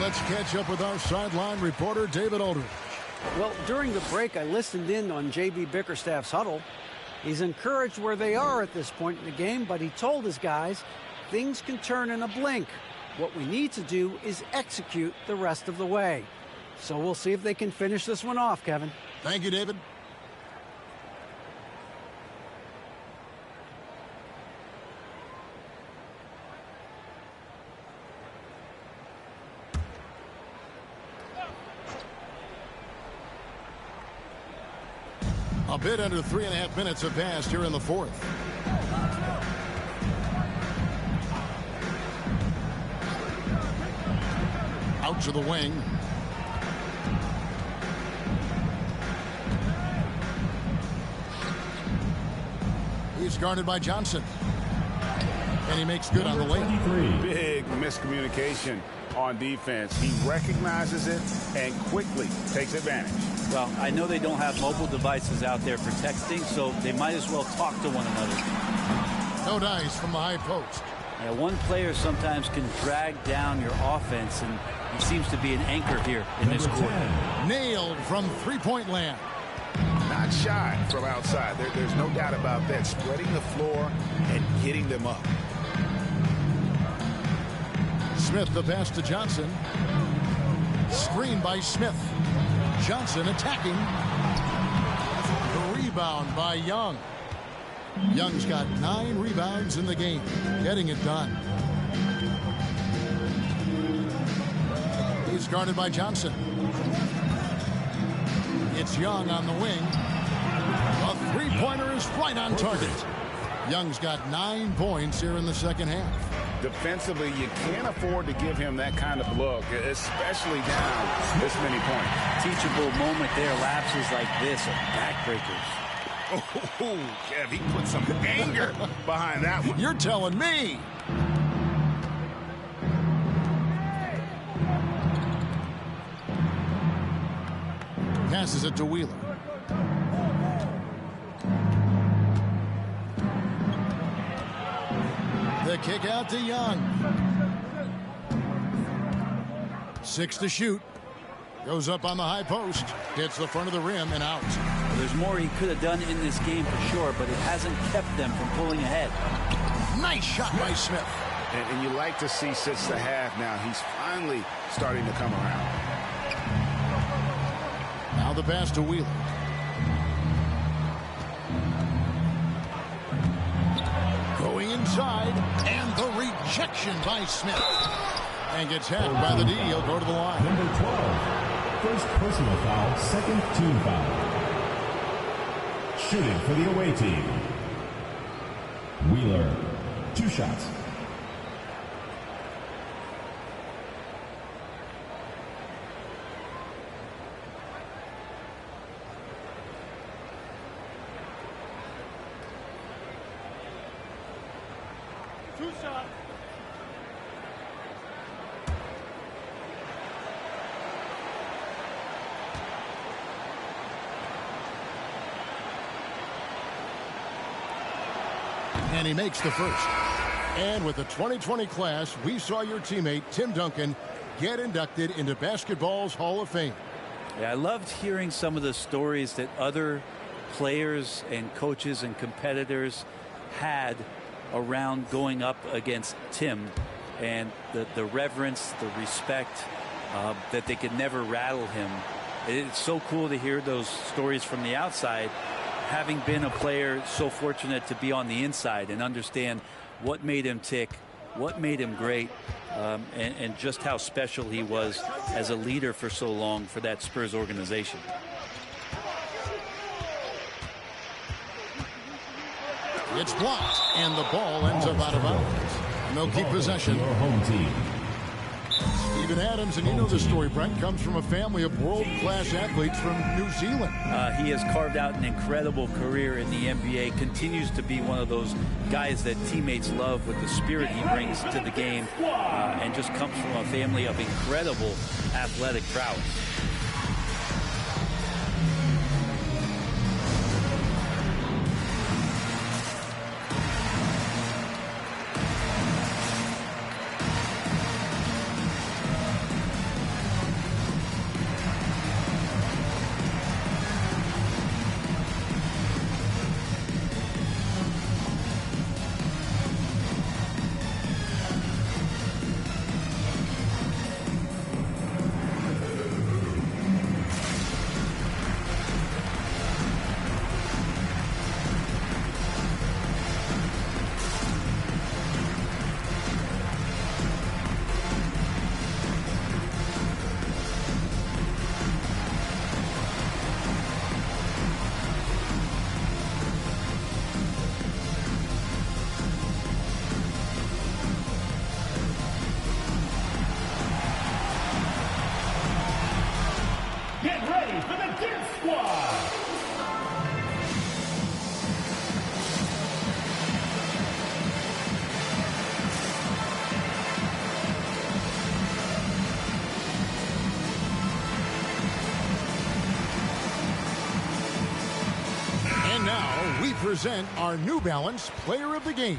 Let's catch up with our sideline reporter, David Aldridge. Well, during the break, I listened in on J.B. Bickerstaff's huddle. He's encouraged where they are at this point in the game, but he told his guys things can turn in a blink. What we need to do is execute the rest of the way. So we'll see if they can finish this one off, Kevin. Thank you, David. A bit under 3.5 minutes have passed here in the fourth. Out to the wing. He's guarded by Johnson. And he makes good on the lane. Big miscommunication on defense. He recognizes it and quickly takes advantage. Well, I know they don't have mobile devices out there for texting, so they might as well talk to one another. No dice from the high post. Yeah, one player sometimes can drag down your offense, and he seems to be an anchor here in this quarter. Nailed from three-point land. Not shy from outside. There's no doubt about that. Spreading the floor and getting them up. Smith the pass to Johnson. Screen by Smith. Johnson attacking. The rebound by Young. Young's got 9 rebounds in the game. Getting it done. He's guarded by Johnson. It's Young on the wing. A three-pointer is right on target. Young's got 9 points here in the second half. Defensively, you can't afford to give him that kind of look, especially down this many points. Teachable moment there. Lapses like this are backbreakers. Oh, Kev, he put some anger behind that one. You're telling me. Passes it to Wheeler. The kick out to Young. 6 to shoot. Goes up on the high post. Hits the front of the rim and out. Well, there's more he could have done in this game for sure, but it hasn't kept them from pulling ahead. Nice shot by Smith. And you like to see since the half now. He's finally starting to come around. Now the pass to Wheeler. Going inside, and the rejection by Smith. And gets hacked by the D. He'll go to the line. Number 12. First personal foul, second team foul. Shooting for the away team. Wheeler, 2 shots. And he makes the first. And with the 2020 class, we saw your teammate, Tim Duncan, get inducted into basketball's Hall of Fame. Yeah, I loved hearing some of the stories that other players and coaches and competitors had around going up against Tim, and the reverence, the respect, that they could never rattle him. It's so cool to hear those stories from the outside, having been a player so fortunate to be on the inside and understand what made him tick, what made him great, and just how special he was as a leader for so long for that Spurs organization. It's blocked, and the ball ends up out of bounds. And they'll keep possession. Your home team. Steven Adams, and you know the story, Brent, comes from a family of world-class athletes from New Zealand. He has carved out an incredible career in the NBA, continues to be one of those guys that teammates love with the spirit he brings to the game, and just comes from a family of incredible athletic prowess. Present our New Balance Player of the Game.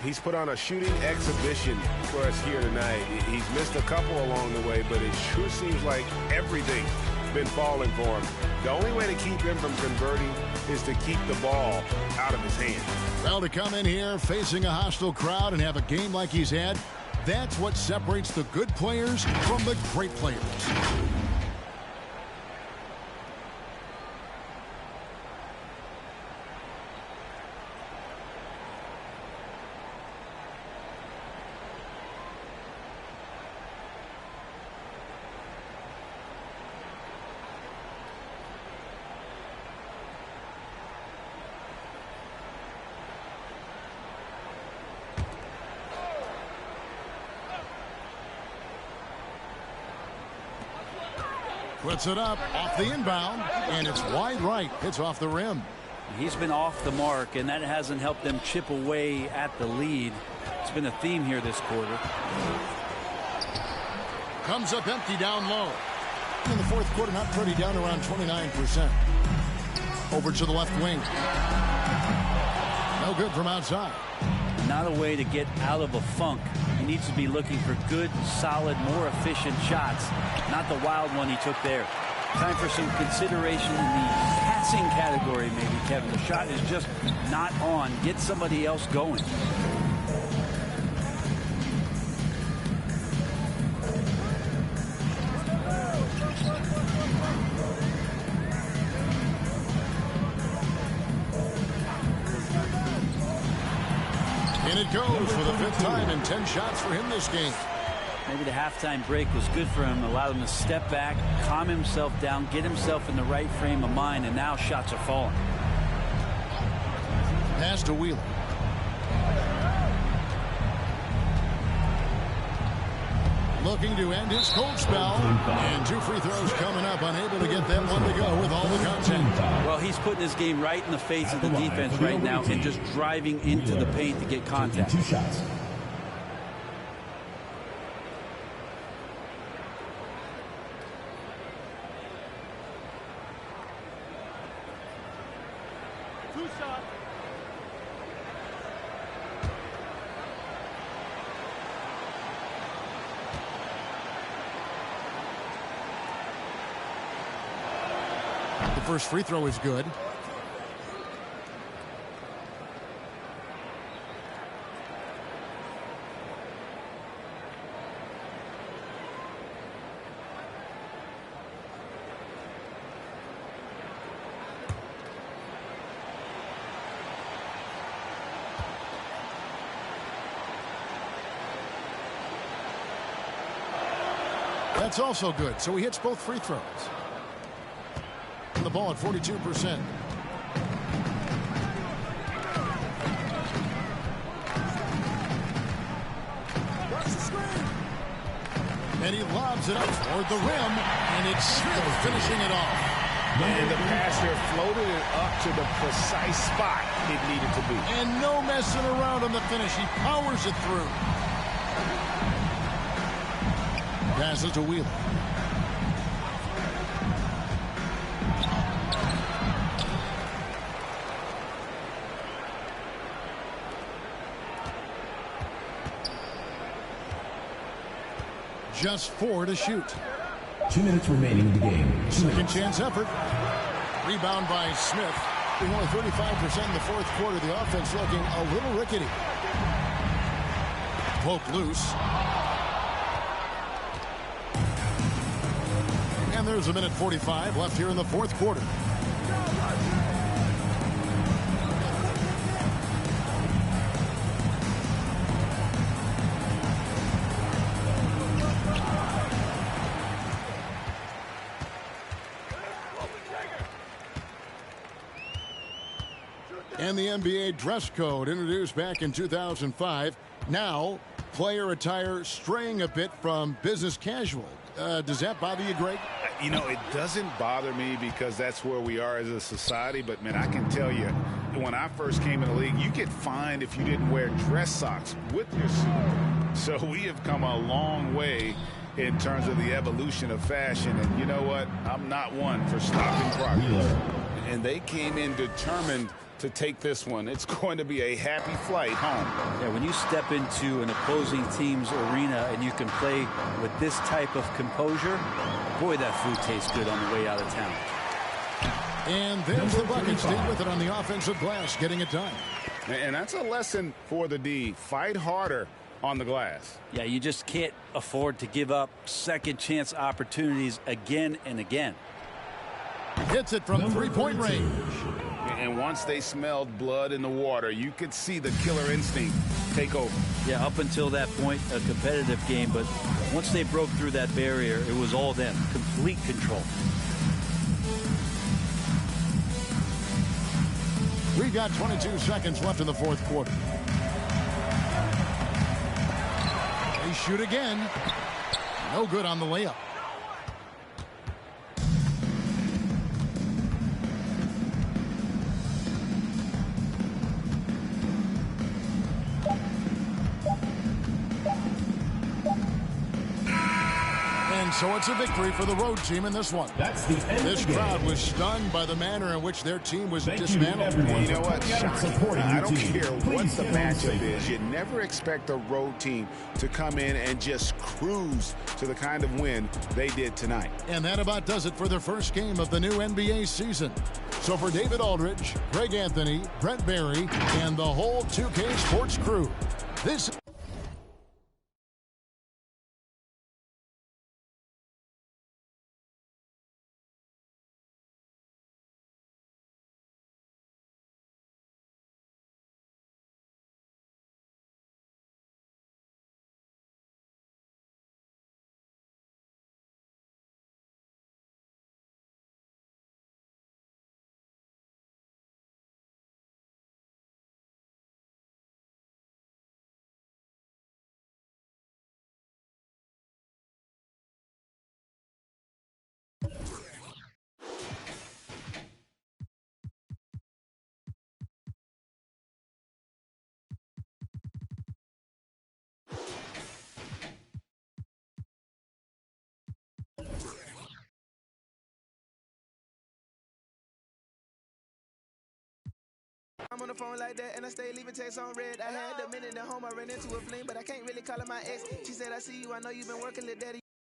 He's put on a shooting exhibition for us here tonight. He's missed a couple along the way, but it sure seems like everything's been falling for him. The only way to keep him from converting is to keep the ball out of his hand. Well, to come in here facing a hostile crowd and have a game like he's had, that's what separates the good players from the great players. Puts it up off the inbound, and it's wide right. Hits off the rim. He's been off the mark, and that hasn't helped them chip away at the lead. It's been a theme here this quarter. Comes up empty down low. In the fourth quarter, not pretty, down around 29%. Over to the left wing. No good from outside. Not a way to get out of a funk. He needs to be looking for good, solid, more efficient shots. Not the wild one he took there. Time for some consideration in the passing category, maybe, Kevin. The shot is just not on. Get somebody else going. And it goes for the 5th time in 10 shots for him this game. Maybe the halftime break was good for him. Allowed him to step back, calm himself down, get himself in the right frame of mind, and now shots are falling. Pass to Wheeler. Looking to end his cold spell. And 2 free throws coming up. Unable to get that one to go with all the content. Well, he's putting his game right in the face of the defense right now and just driving into the paint to get contact. 2 shots. The first free throw is good. That's also good. So he hits both free throws. The ball at 42%. And he lobs it up toward the rim, and it's Smith finishing it off. And the passer floated it up to the precise spot it needed to be. And no messing around on the finish. He powers it through. Passes to Wheeler. Just 4 to shoot. 2 minutes remaining in the game. Second chance effort. Rebound by Smith. Being only 35% in the fourth quarter. The offense looking a little rickety. Poke loose. And there's 1:45 left here in the fourth quarter. And the NBA dress code introduced back in 2005. Now, player attire straying a bit from business casual. Does that bother you, Greg? You know, it doesn't bother me because that's where we are as a society. But, man, I can tell you, when I first came in the league, you get fined if you didn't wear dress socks with your suit. So we have come a long way in terms of the evolution of fashion. And you know what? I'm not one for stopping progress. And they came in determined to take this one. It's going to be a happy flight home. Yeah, when you step into an opposing team's arena and you can play with this type of composure, boy, that food tastes good on the way out of town. And there's the bucket. Stay with it on the offensive glass, getting it done. And that's a lesson for the D. Fight harder on the glass. Yeah, you just can't afford to give up second chance opportunities again and again. Hits it from three-point range. And once they smelled blood in the water, you could see the killer instinct take over. Yeah, up until that point, a competitive game. But once they broke through that barrier, it was all them. Complete control. We've got 22 seconds left in the fourth quarter. They shoot again. No good on the layup. And so it's a victory for the road team in this one. That's the end This of the crowd game. was stunned by the manner in which their team was Thank you, dismantled. everyone, You know what? for supporting I your don't team. care what Please the stay on matchup safe. is. You never expect a road team to come in and just cruise to the kind of win they did tonight. And that about does it for the first game of the new NBA season. So for David Aldridge, Greg Anthony, Brent Barry, and the whole 2K Sports crew, this I'm on the phone like that, and I stay leaving texts on red. I had a minute at home, I ran into a fling, but I can't really call her my ex. She said, I see you, I know you've been working, little daddy.